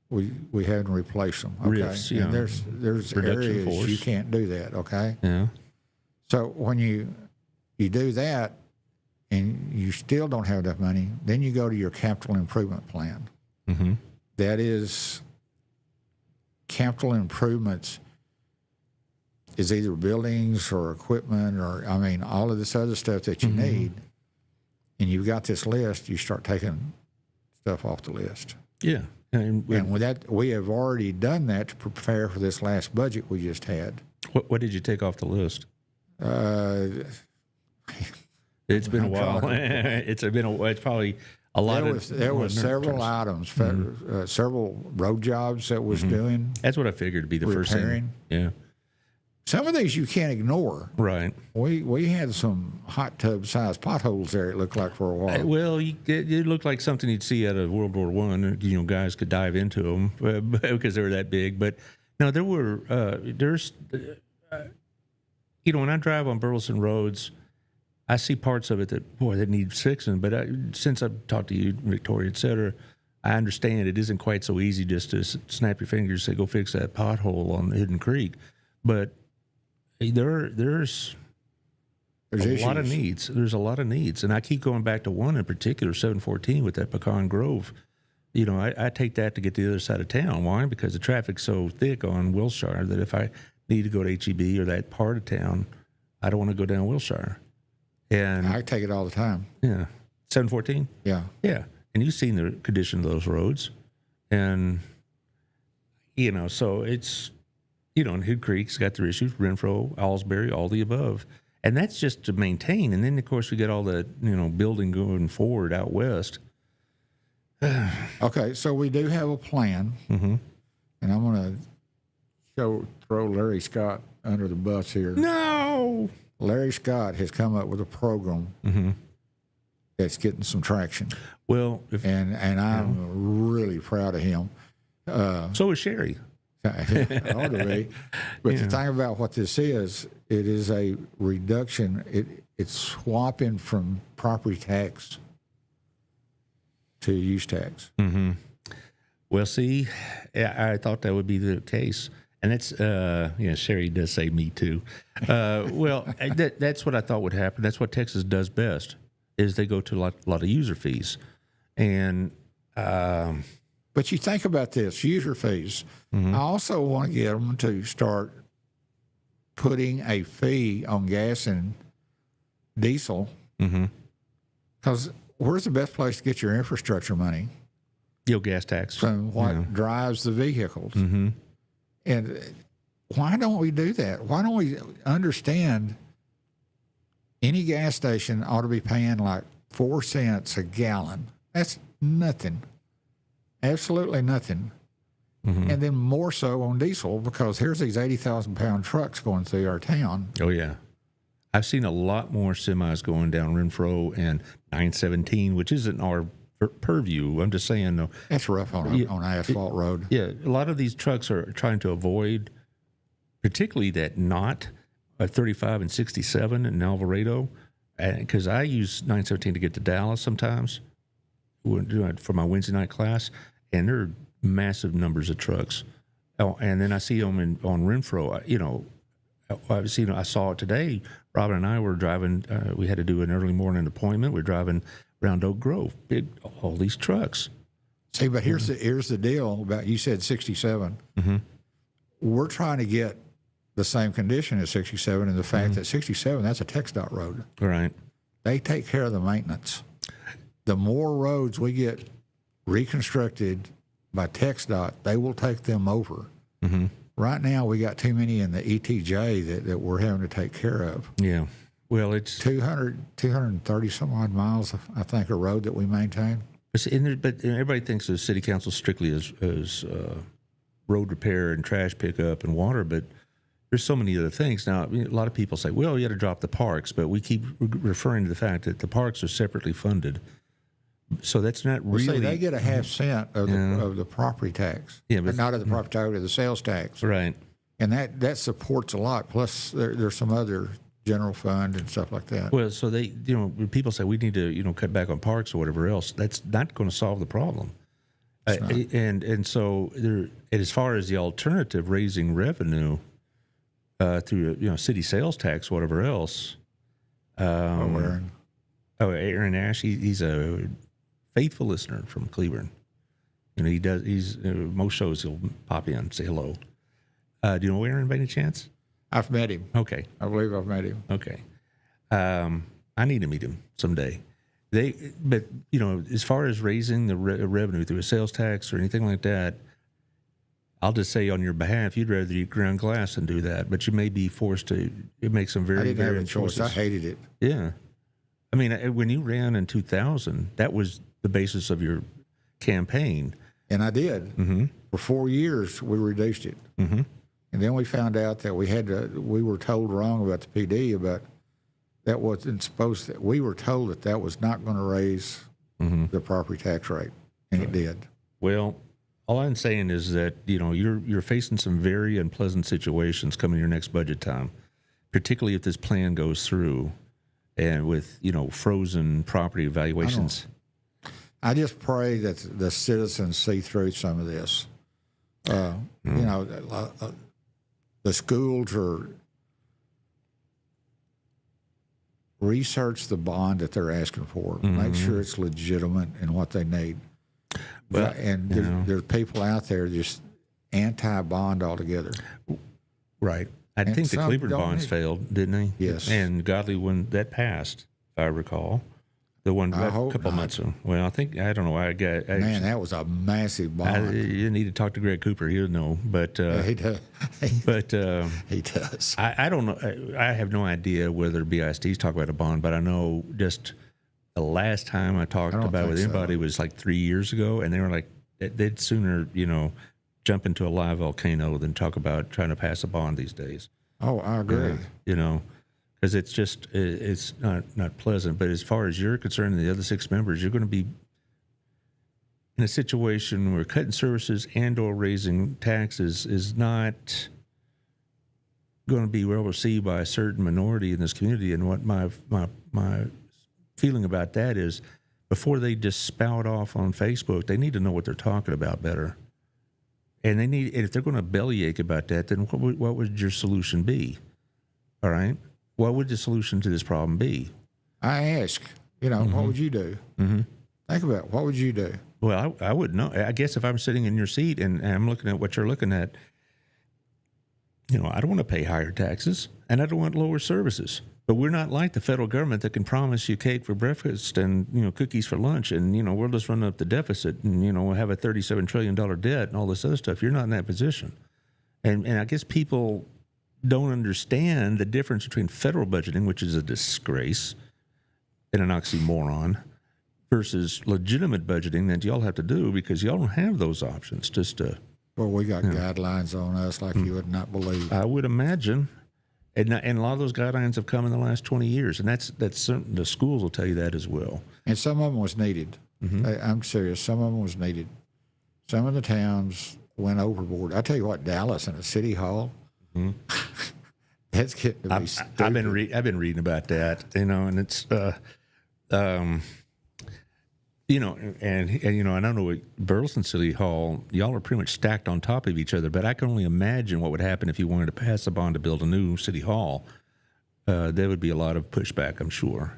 we haven't replaced them. Okay, Rifts, and there's Reduction areas force. you can't do that. Okay, Yeah. so when you do that, and you still don't have enough money, then you go to your capital improvement plan. That is capital improvements is either buildings or equipment or, all of this other stuff that you need. And you've got this list, you start taking stuff off the list. Yeah. And with that, we have already done that to prepare for this last budget we just had. What did you take off the list? It's been a while. It's probably a lot There was several items, several road jobs that was doing. That's what I figured to be the first thing. Yeah. Some of these you can't ignore. Right. We had some hot tub sized potholes there. It looked like for a while. Well, it looked like something you'd see out of World War I. Guys could dive into them because they were that big. But no, there were. When I drive on Burleson roads, I see parts of it that needs fixing. But since I've talked to you, Victoria, et cetera, I understand it isn't quite so easy just to snap your fingers and say, go fix that pothole on Hidden Creek. But there's a lot of needs. There's a lot of needs. And I keep going back to one in particular, 714 with that Pecan Grove. I take that to get to the other side of town. Why? Because the traffic's so thick on Wilshire that if I need to go to HEB or that part of town, I don't want to go down Wilshire. And I take it all the time. Yeah. 714? Yeah. Yeah. And you've seen the condition of those roads. And, so it's, and Hood Creek's got their issues, Renfro, Owlsbury, all the above. And that's just to maintain. And then, of course, we got all the, building going forward out west. Okay, so we do have a plan. And I'm going to throw Larry Scott under the bus here. No! Larry Scott has come up with a program that's getting some traction. Well, and I'm really proud of him. So is Sherry. Ought to be. But the thing about what this is, it is a reduction. It's swapping from property tax to use tax. Well, see, I thought that would be the case. And that's, Sherry does say me too. That's what I thought would happen. That's what Texas does best, is they go to a lot of user fees. And But you think about this, user fees. I also want to get them to start putting a fee on gas and diesel, because where's the best place to get your infrastructure money? Gas tax. From what drives the vehicles. And why don't we do that? Why don't we understand any gas station ought to be paying like 4 cents a gallon? That's nothing. Absolutely nothing. And then more so on diesel, because here's these 80,000-pound trucks going through our town. Oh, yeah. I've seen a lot more semis going down Renfro and 917, which isn't our purview. I'm just saying, though. That's rough on an asphalt road. Yeah, a lot of these trucks are trying to avoid, particularly that knot of 35 and 67 in Alvarado, because I use 917 to get to Dallas sometimes for my Wednesday night class, and there are massive numbers of trucks. Oh, and then I see them on Renfro. I saw it today. Robin and I were driving. We had to do an early morning appointment. We're driving around Oak Grove. All these trucks. See, but here's the deal about, you said 67. We're trying to get the same condition as 67, and the fact that 67, that's a TxDOT road. Right. They take care of the maintenance. The more roads we get reconstructed by TxDOT, they will take them over. Right now, we got too many in the ETJ that we're having to take care of. Yeah. Well, it's 230 some odd miles, I think, a road that we maintain. But everybody thinks of city council strictly as road repair and trash pickup and water, but there's so many other things. Now, a lot of people say, well, you got to drop the parks, but we keep referring to the fact that the parks are separately funded. So that's not really. See, they get a half cent of the property tax. Yeah, but not of the property tax, of the sales tax. Right. And that supports a lot. Plus, there's some other general fund and stuff like that. Well, so when people say we need to, cut back on parks or whatever else, that's not going to solve the problem. And so as far as the alternative, raising revenue through city sales tax, whatever else. Aaron Ash, he's a faithful listener from Cleveland. He's most shows he'll pop in and say hello. Do you know Aaron by any chance? I've met him. Okay. I believe I've met him. Okay. I need to meet him someday. But as far as raising the revenue through a sales tax or anything like that, I'll just say on your behalf, you'd rather eat ground glass than do that. But you may be forced to. It makes some very, I didn't very have a choice. I hated it. Yeah. I mean, when you ran in 2000, that was the basis of your campaign. And I did. For 4 years, we reduced it. And then we found out that we were told wrong about the PD, but that wasn't supposed to. We were told that was not going to raise the property tax rate, and it did. Well, all I'm saying is that, you're facing some very unpleasant situations coming your next budget time, particularly if this plan goes through and with, frozen property valuations. I just pray that the citizens see through some of this. The schools are research the bond that they're asking for. Make sure it's legitimate in what they need. Well, and there's people out there just anti-bond altogether. Right. I think the Cleveland bonds failed, didn't they? Yes. And Godly one that passed, if I recall. The one a couple months ago. Well, I don't know. Man, that was a massive bond. You need to talk to Greg Cooper. He'll know. But he does. He does. I don't know. I have no idea whether BISD's talk about a bond, but I know just the last time I talked about it with anybody was like 3 years ago, and they were like, they'd sooner jump into a live volcano than talk about trying to pass a bond these days. Oh, I agree. Because it's not pleasant. But as far as you're concerned and the other 6 members, you're going to be in a situation where cutting services and or raising taxes is not going to be well received by a certain minority in this community. And what my feeling about that is, before they just spout off on Facebook, they need to know what they're talking about better. And if they're going to bellyache about that, then what would your solution be? All right? What would the solution to this problem be? I ask, what would you do? Think about it. What would you do? Well, I wouldn't know. I guess if I'm sitting in your seat and I'm looking at what you're looking at, I don't want to pay higher taxes and I don't want lower services. But we're not like the federal government that can promise you cake for breakfast and, cookies for lunch and, we'll just run up the deficit and, we'll have a $37 trillion debt and all this other stuff. You're not in that position. And I guess people don't understand the difference between federal budgeting, which is a disgrace and an oxymoron, versus legitimate budgeting that y'all have to do because y'all don't have those options. Well, we got guidelines on us like you would not believe. I would imagine. And a lot of those guidelines have come in the last 20 years, and that's certain. The schools will tell you that as well. And some of them was needed. I'm serious. Some of them was needed. Some of the towns went overboard. I tell you what, Dallas and a city hall, that's getting to be stupid. I've been reading about that, and it's and I don't know what Burleson City Hall, y'all are pretty much stacked on top of each other, but I can only imagine what would happen if you wanted to pass a bond to build a new city hall. There would be a lot of pushback, I'm sure.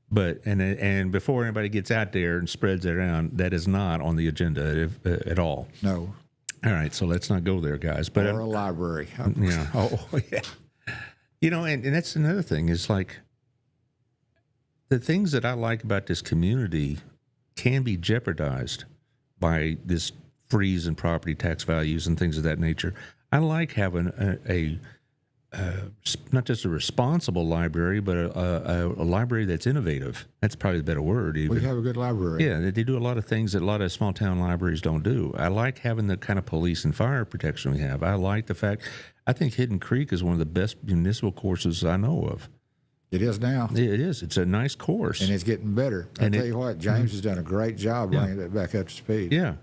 But and before anybody gets out there and spreads it around, that is not on the agenda at all. No. All right, so let's not go there, guys. But or a library. Yeah. Oh, yeah. And that's another thing is like the things that I like about this community can be jeopardized by this freeze in property tax values and things of that nature. I like having a not just a responsible library, but a library that's innovative. That's probably the better word. Even. We have a good library. Yeah, they do a lot of things that a lot of small town libraries don't do. I like having the kind of police and fire protection we have. I like the fact, I think Hidden Creek is one of the best municipal courses I know of. It is now. It is. It's a nice course. And it's getting better. I tell you what, James has done a great job bringing it back up to speed. Yeah.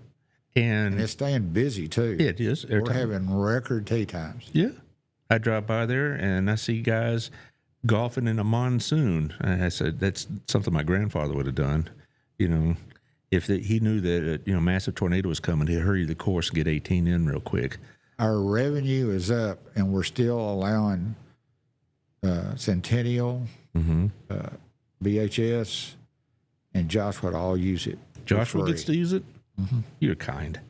And it's staying busy, too. It is. We're having record tea times. Yeah. I drive by there, and I see guys golfing in a monsoon. I said, that's something my grandfather would have done. If he knew that a massive tornado was coming, he'd hurry the course and get 18 in real quick. Our revenue is up, and we're still allowing Centennial, BHS, and Joshua to all use it. Joshua gets to use it? You're kind.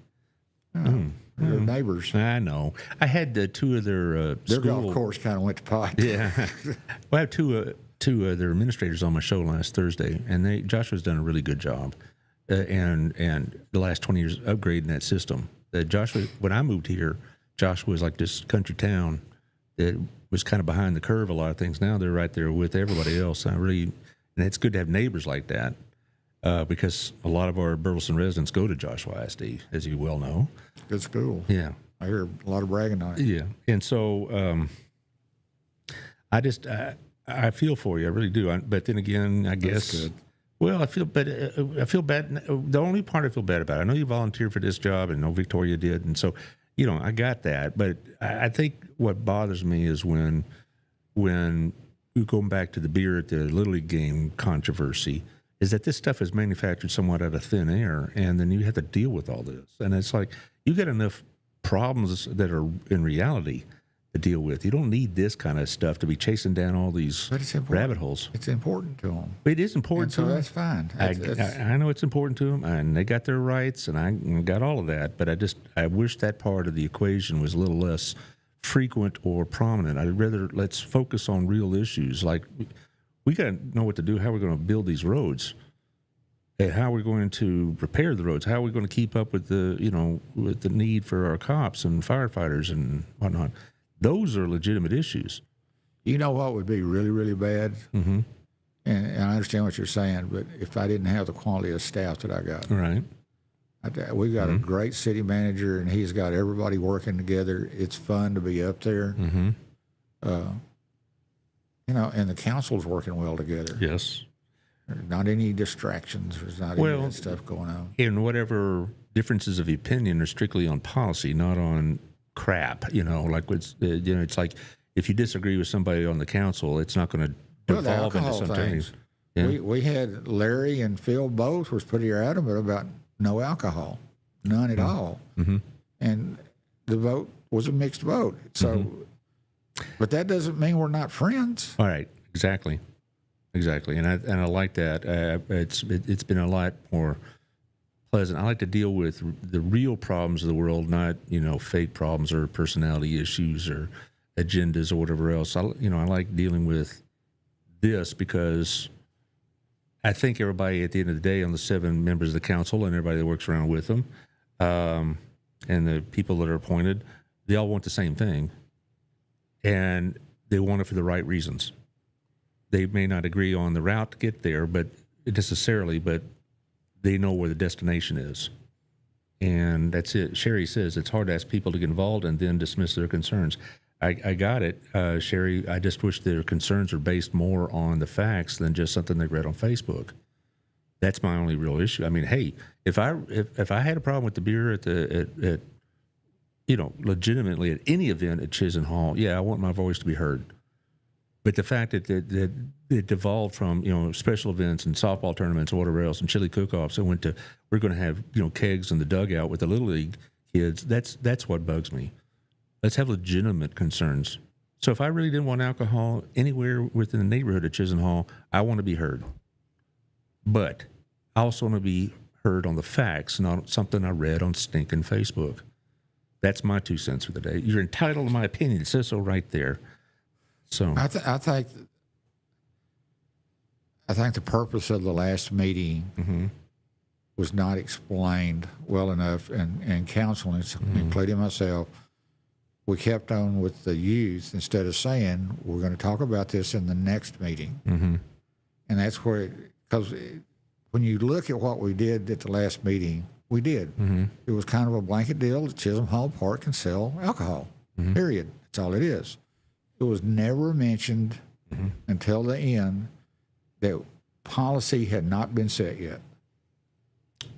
They're neighbors. I know. I had two of their golf course kind of went to pot. Yeah. Well, I have two of their administrators on my show last Thursday, and Joshua's done a really good job. And the last 20 years upgrading that system. Joshua, when I moved here, Joshua was like this country town that was kind of behind the curve a lot of things. Now they're right there with everybody else. And it's good to have neighbors like that because a lot of our Burleson residents go to Joshua ISD, as you well know. Good school. Yeah. I hear a lot of bragging on it. Yeah. And so I feel for you. I really do. But then again, I guess. That's good. Well, I feel bad. The only part I feel bad about, I know you volunteered for this job, and I know Victoria did. And so, I got that. But I think what bothers me is when you go back to the beer at the Little League game controversy, is that this stuff is manufactured somewhat out of thin air, and then you have to deal with all this. And it's like, you got enough problems that are in reality to deal with. You don't need this kind of stuff to be chasing down all these rabbit holes. It's important to them. It is important to them. So that's fine. I know it's important to them, and they got their rights, and I got all of that. But I wish that part of the equation was a little less frequent or prominent. I'd rather let's focus on real issues. Like we got to know what to do, how we're going to build these roads, and how we're going to repair the roads, how we're going to keep up with with the need for our cops and firefighters and whatnot. Those are legitimate issues. You know what would be really, really bad? Mm-hmm. And I understand what you're saying, but if I didn't have the quality of staff that I got. Right. We got a great city manager, and he's got everybody working together. It's fun to be up there. Mm-hmm. And the council's working well together. Yes. There's not any distractions. There's not any of that stuff going on. And whatever differences of opinion are strictly on policy, not on crap. It's like if you disagree with somebody on the council, it's not going to devolve into something. Yeah. We had Larry and Phil both was pretty adamant about no alcohol, none at all. Mm-hmm. And the vote was a mixed vote. So, but that doesn't mean we're not friends. All right, exactly. exactly. And I like that. It's been a lot more pleasant. I like to deal with the real problems of the world, not fake problems or personality issues or agendas or whatever else. I like dealing with this because I think everybody at the end of the day, on the 7 members of the council and everybody that works around with them, and the people that are appointed, they all want the same thing, and they want it for the right reasons. They may not agree on the route to get there, but they know where the destination is. And that's it. Sherry says it's hard to ask people to get involved and then dismiss their concerns. I got it, Sherry. I just wish their concerns are based more on the facts than just something they read on Facebook. That's my only real issue. I mean, hey, if I had a problem with the beer at legitimately at any event at Chisenhall Hall, yeah, I want my voice to be heard. But the fact that it devolved from special events and softball tournaments or whatever else and chili cook-offs, and went to we're going to have kegs in the dugout with the little league kids. That's what bugs me. Let's have legitimate concerns. So if I really didn't want alcohol anywhere within the neighborhood of Chisenhall Hall, I want to be heard. But I also want to be heard on the facts, not something I read on stinking Facebook. That's my 2 cents for the day. You're entitled to my opinion. It says so right there. So I think the purpose of the last meeting was not explained well enough, and council, including myself, we kept on with the youth instead of saying we're going to talk about this in the next meeting. And that's where, because when you look at what we did at the last meeting, we did. It was kind of a blanket deal that Chisholm Hall Park can sell alcohol, period. That's all it is. It was never mentioned until the end that policy had not been set yet.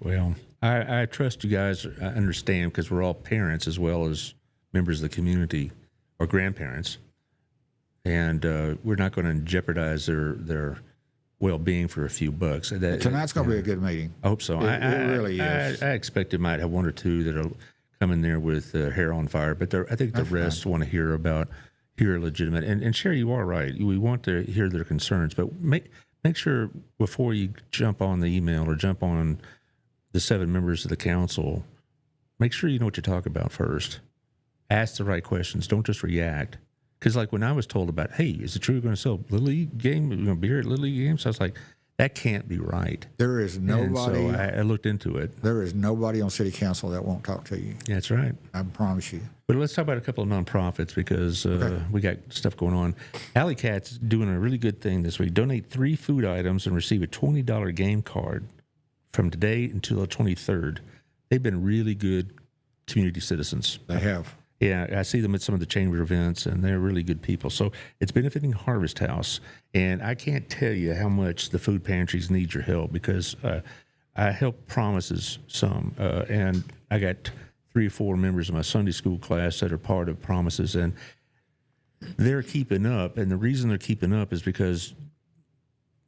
Well, I trust you guys understand, because we're all parents as well as members of the community or grandparents, and we're not going to jeopardize their well-being for a few bucks. Tonight's going to be a good meeting. I hope so. It really is. I expect it might have one or two that'll come in there with hair on fire, but I think the rest want to hear legitimate. And Sherry, you are right. We want to hear their concerns, but make sure before you jump on the email or jump on the 7 members of the council, make sure you know what you're talking about first. Ask the right questions. Don't just react. Because like when I was told about, hey, is it true you're going to sell Little League game, beer at Little League games? I was like, that can't be right. There is nobody. And so I looked into it. There is nobody on city council that won't talk to you. That's right. I promise you. But let's talk about a couple of nonprofits, because we got stuff going on. Alley Cat's doing a really good thing this week. Donate 3 food items and receive a $20 game card from today until the 23rd. They've been really good community citizens. They have. Yeah, I see them at some of the chamber events, and they're really good people. So it's benefiting Harvest House, and I can't tell you how much the food pantries need your help, because I help Promises some, and I got 3 or 4 members of my Sunday school class that are part of Promises, and they're keeping up. And the reason they're keeping up is because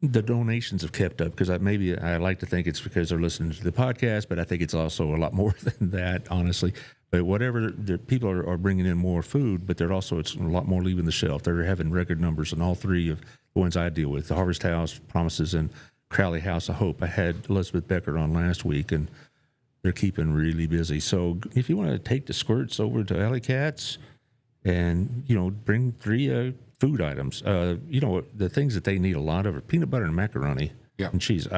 the donations have kept up, because I like to think it's because they're listening to the podcast, but I think it's also a lot more than that, honestly. But whatever, the people are bringing in more food, but it's a lot more leaving the shelf. They're having record numbers in all 3 of the ones I deal with: the Harvest House, Promises, and Crowley House of Hope. I had Elizabeth Becker on last week, and they're keeping really busy. So if you want to take the squirts over to Alley Cat's and bring 3 food items, the things that they need a lot of are peanut butter and macaroni and cheese.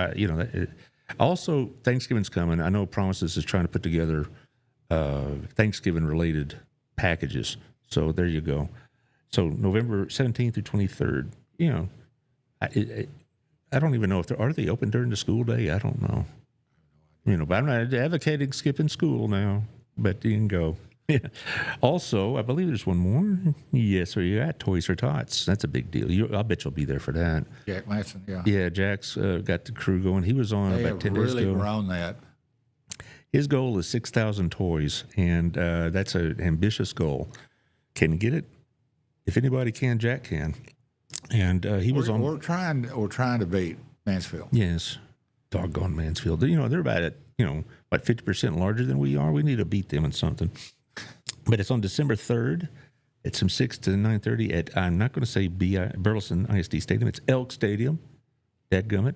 Also, Thanksgiving's coming. I know Promises is trying to put together Thanksgiving-related packages. So there you go. So November 17th through 23rd. I don't even know if are they open during the school day. I don't know. But I'm not advocating skipping school now. But you can go. Yeah. Also, I believe there's one more. Yes, so you got Toys for Tots. That's a big deal. I bet you'll be there for that. Jack Manson, yeah. Yeah, Jack's got the crew going. He was on about 10 days ago. They have really grown that. His goal is 6,000 toys, and that's an ambitious goal. Can you get it? If anybody can, Jack can. And We're trying to beat Mansfield. Yes, doggone Mansfield. They're about at 50% larger than we are. We need to beat them in something. But it's on December 3rd. It's from 6 to 9:30 at, I'm not going to say Burleson ISD Stadium. It's Elk Stadium. dadgummit.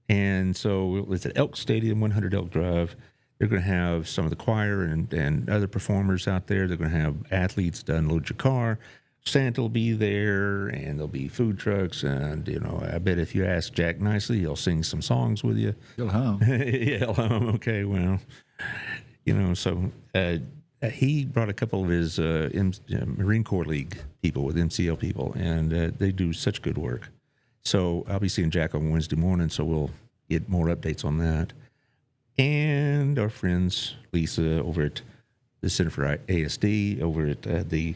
And so it's at Elk Stadium, 100 Elk Drive. They're going to have some of the choir and other performers out there. They're going to have athletes to unload your car. Santa will be there, and there'll be food trucks. And, I bet if you ask Jack nicely, he'll sing some songs with you. He'll hum. Yeah, he'll hum. Okay, well, so he brought a couple of his Marine Corps League people with MCL people, and they do such good work. So I'll be seeing Jack on Wednesday morning, so we'll get more updates on that. And our friends, Lisa, over at the Center for ASD, over at the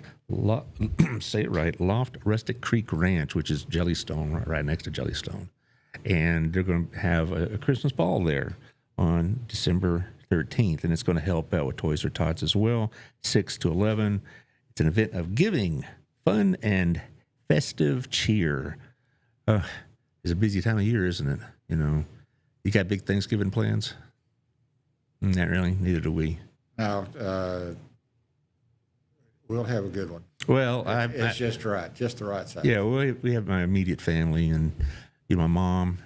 say it right, Loft Rustic Creek Ranch, which is Jellystone, right next to Jellystone. And they're going to have a Christmas ball there on December 13th, and it's going to help out with Toys for Tots as well, 6 to 11. It's an event of giving, fun, and festive cheer. It's a busy time of year, isn't it? You got big Thanksgiving plans? Not really. Neither do we. Now, we'll have a good one. Well, it's just the right size. Yeah, we have my immediate family and my mom.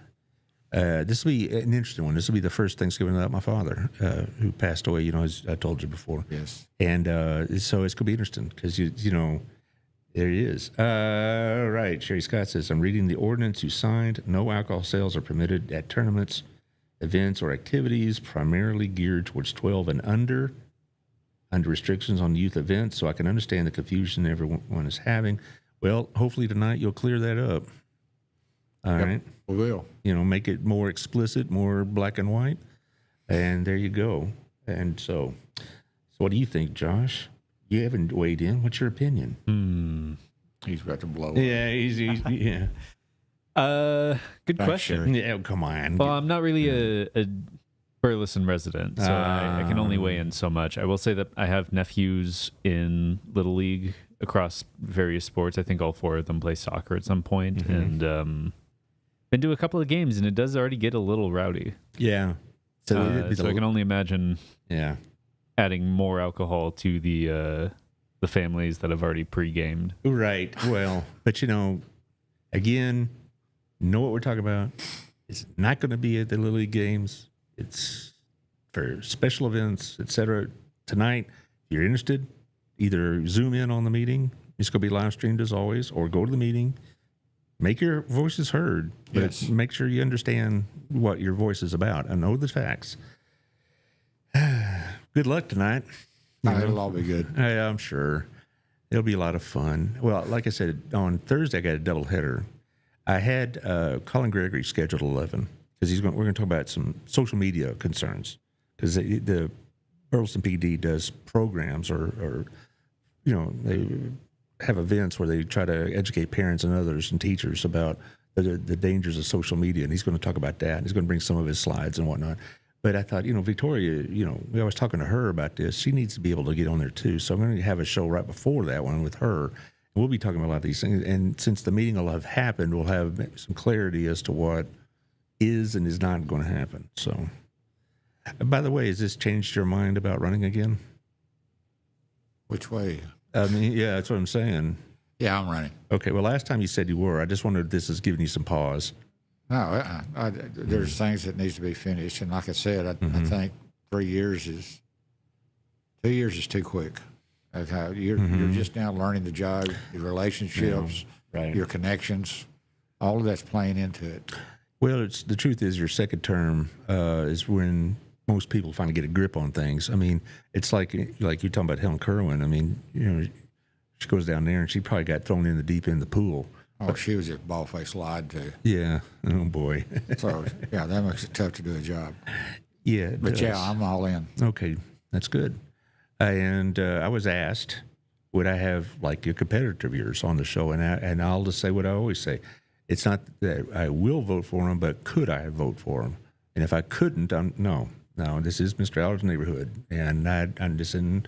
This will be an interesting one. This will be the first Thanksgiving without my father, who passed away. As I told you before. Yes. And so it's gonna be interesting because there he is. Right. Sherry Scott says, I'm reading the ordinance you signed. No alcohol sales are permitted at tournaments, events, or activities primarily geared towards 12 and under restrictions on youth events. So I can understand the confusion everyone is having. Well, hopefully tonight you'll clear that up. All right. We will. Make it more explicit, more black and white. And there you go. And so what do you think, Josh? You haven't weighed in. What's your opinion? He's about to blow up. Yeah, he's yeah. Good question. Yeah, come on. Well, I'm not really a Burleson resident, so I can only weigh in so much. I will say that I have nephews in Little League across various sports. I think all 4 of them play soccer at some point, and been to a couple of games, and it does already get a little rowdy. Yeah. So I can only imagine. Yeah. Adding more alcohol to the families that have already pre-gamed. Right. Well, but again, know what we're talking about. It's not going to be at the Little League games. It's for special events, etc. Tonight, if you're interested, either Zoom in on the meeting. It's going to be live streamed as always, or go to the meeting. Make your voices heard, but Yes. make sure you understand what your voice is about and know the facts. Good luck tonight. It'll all be good. I'm sure. It'll be a lot of fun. Well, like I said, on Thursday I got a doubleheader. I had Colin Gregory scheduled 11 because we're going to talk about some social media concerns because the Burleson PD does programs or they have events where they try to educate parents and others and teachers about the dangers of social media, and he's going to talk about that. And he's going to bring some of his slides and whatnot. But I thought, Victoria, I was talking to her about this. She needs to be able to get on there too. So I'm going to have a show right before that one with her. And we'll be talking about a lot of these things. And since the meeting will have happened, we'll have some clarity as to what is and is not going to happen. So, by the way, has this changed your mind about running again? Which way? I mean, yeah, that's what I'm saying. Yeah, I'm running. Okay, well, last time you said you were. I just wondered if this is giving you some pause. No, there's things that needs to be finished, and like I said, I think 2 years is too quick. Okay, you're just now learning the job, your relationships, right. your connections, all of that's playing into it. Well, the truth is, your second term is when most people finally get a grip on things. I mean, it's like you're talking about Helen Kerwin. I mean, she goes down there and she probably got thrown in the deep end of the pool. Oh, she was just ball-faced lied to. Yeah. Oh, boy. So, yeah, that makes it tough to do a job. Yeah. But, yeah, I'm all in. Okay. That's good. And I was asked, would I have, like, a competitor of yours on the show? And I'll just say what I always say. It's not that I will vote for him, but could I vote for him? And if I couldn't, no, this is Mr. Allard's neighborhood. And I'm just in,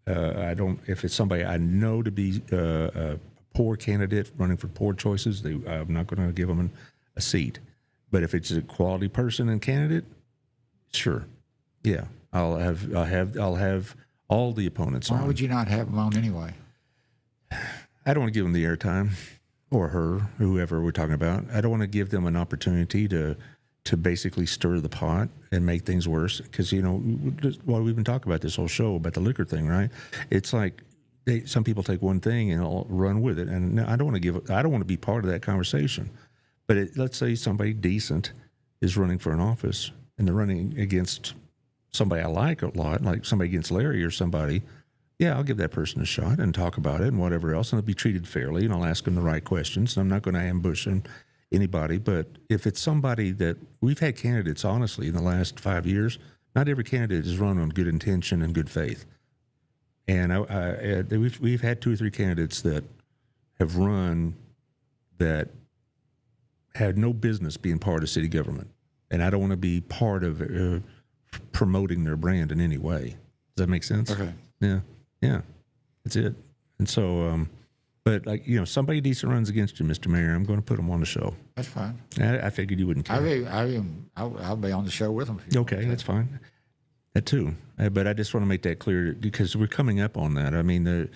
I don't, if it's somebody I know to be a poor candidate running for poor choices, I'm not going to give them a seat. But if it's a quality person and candidate, sure, yeah, I'll have all the opponents on. Why would you not have them on anyway? I don't want to give them the airtime. or her, whoever we're talking about, I don't want to give them an opportunity to basically stir the pot and make things worse. Because, you know, well, we've been talking about this whole show about the liquor thing, right? It's like some people take one thing and I'll run with it. And I don't want to be part of that conversation. But let's say somebody decent is running for an office and they're running against somebody I like a lot, like somebody against Larry or somebody. Yeah, I'll give that person a shot and talk about it and whatever else, and they'll be treated fairly, and I'll ask them the right questions. And I'm not going to ambush anybody, but if it's somebody that we've had candidates, honestly, in the last 5 years, not every candidate is run on good intention and good faith. And we've had 2 or 3 candidates that have run that had no business being part of city government, and I don't want to be part of promoting their brand in any way. Does that make sense? Okay. Yeah, that's it. And so, but like, you know, somebody decent runs against you, Mr. Mayor, I'm going to put them on the show. That's fine. I figured you wouldn't care. I'll be on the show with them. Okay, that's fine. That too. But I just want to make that clear because we're coming up on that. I mean,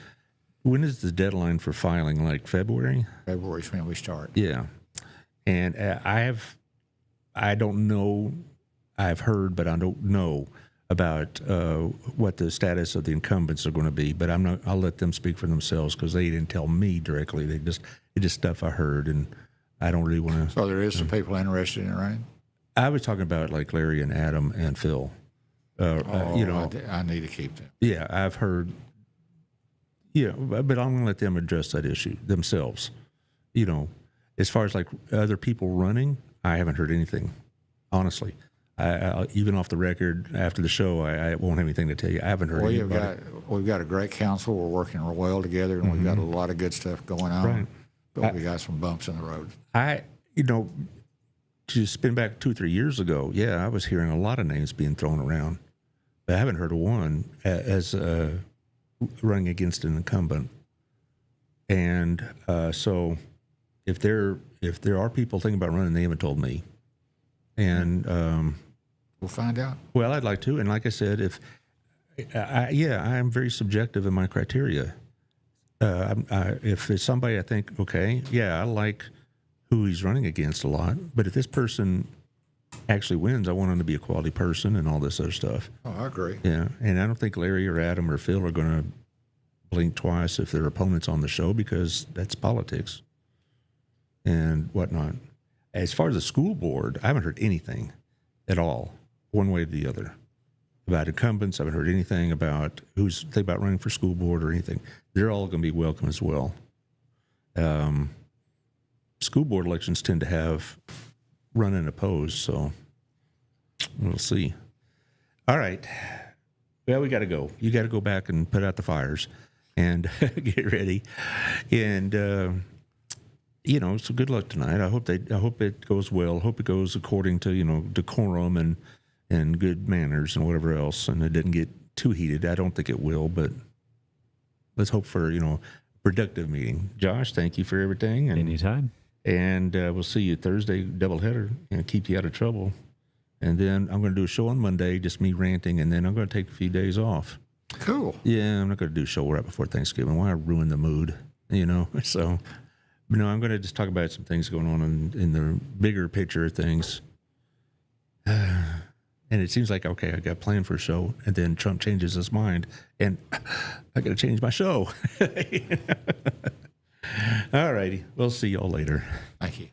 when is the deadline for filing? Like February? February is when we start. Yeah. And I don't know. I've heard, but I don't know about what the status of the incumbents are going to be, but I'll let them speak for themselves because they didn't tell me directly. It's just stuff I heard, and I don't really want to. So there is some people interested in it, right? I was talking about like Larry and Adam and Phil. You know, I need to keep them. Yeah, I've heard. Yeah, but I'm going to let them address that issue themselves. You know, as far as like other people running, I haven't heard anything, honestly. I even off the record after the show, I won't have anything to tell you. I haven't heard anybody. We've got a great council. We're working real well together, and we've got a lot of good stuff going on. Right. But we got some bumps in the road. You know, to spin back 2 or 3 years ago, yeah, I was hearing a lot of names being thrown around, but I haven't heard of one as running against an incumbent. And so, if there are people thinking about running, they haven't told me. And we'll find out. Well, I'd like to, and like I said, I'm very subjective in my criteria. If it's somebody I think, okay, yeah, I like who he's running against a lot, but if this person actually wins, I want him to be a quality person and all this other stuff. Oh, I agree. Yeah, and I don't think Larry or Adam or Phil are going to blink twice if their opponent's on the show because that's politics and whatnot. As far as the school board, I haven't heard anything at all, one way or the other, about incumbents. I haven't heard anything about who's thinking about running for school board or anything. They're all going to be welcome as well. School board elections tend to have run and oppose, so we'll see. All right. Well, we got to go. You got to go back and put out the fires and get ready. And, you know, so good luck tonight. I hope it goes well. I hope it goes according to, you know, decorum and good manners and whatever else, and it didn't get too heated. I don't think it will, but let's hope for, you know, productive meeting. Josh, thank you for everything. And, anytime. And we'll see you Thursday, doubleheader, and keep you out of trouble. And then I'm going to do a show on Monday, just me ranting, and then I'm going to take a few days off. Cool. Yeah, I'm not going to do a show right before Thanksgiving. Why ruin the mood, you know? So... No, I'm going to just talk about some things going on in the bigger picture of things. And it seems like, okay, I got a plan for a show, and then Trump changes his mind, and I got to change my show. All righty. We'll see y'all later. Thank you.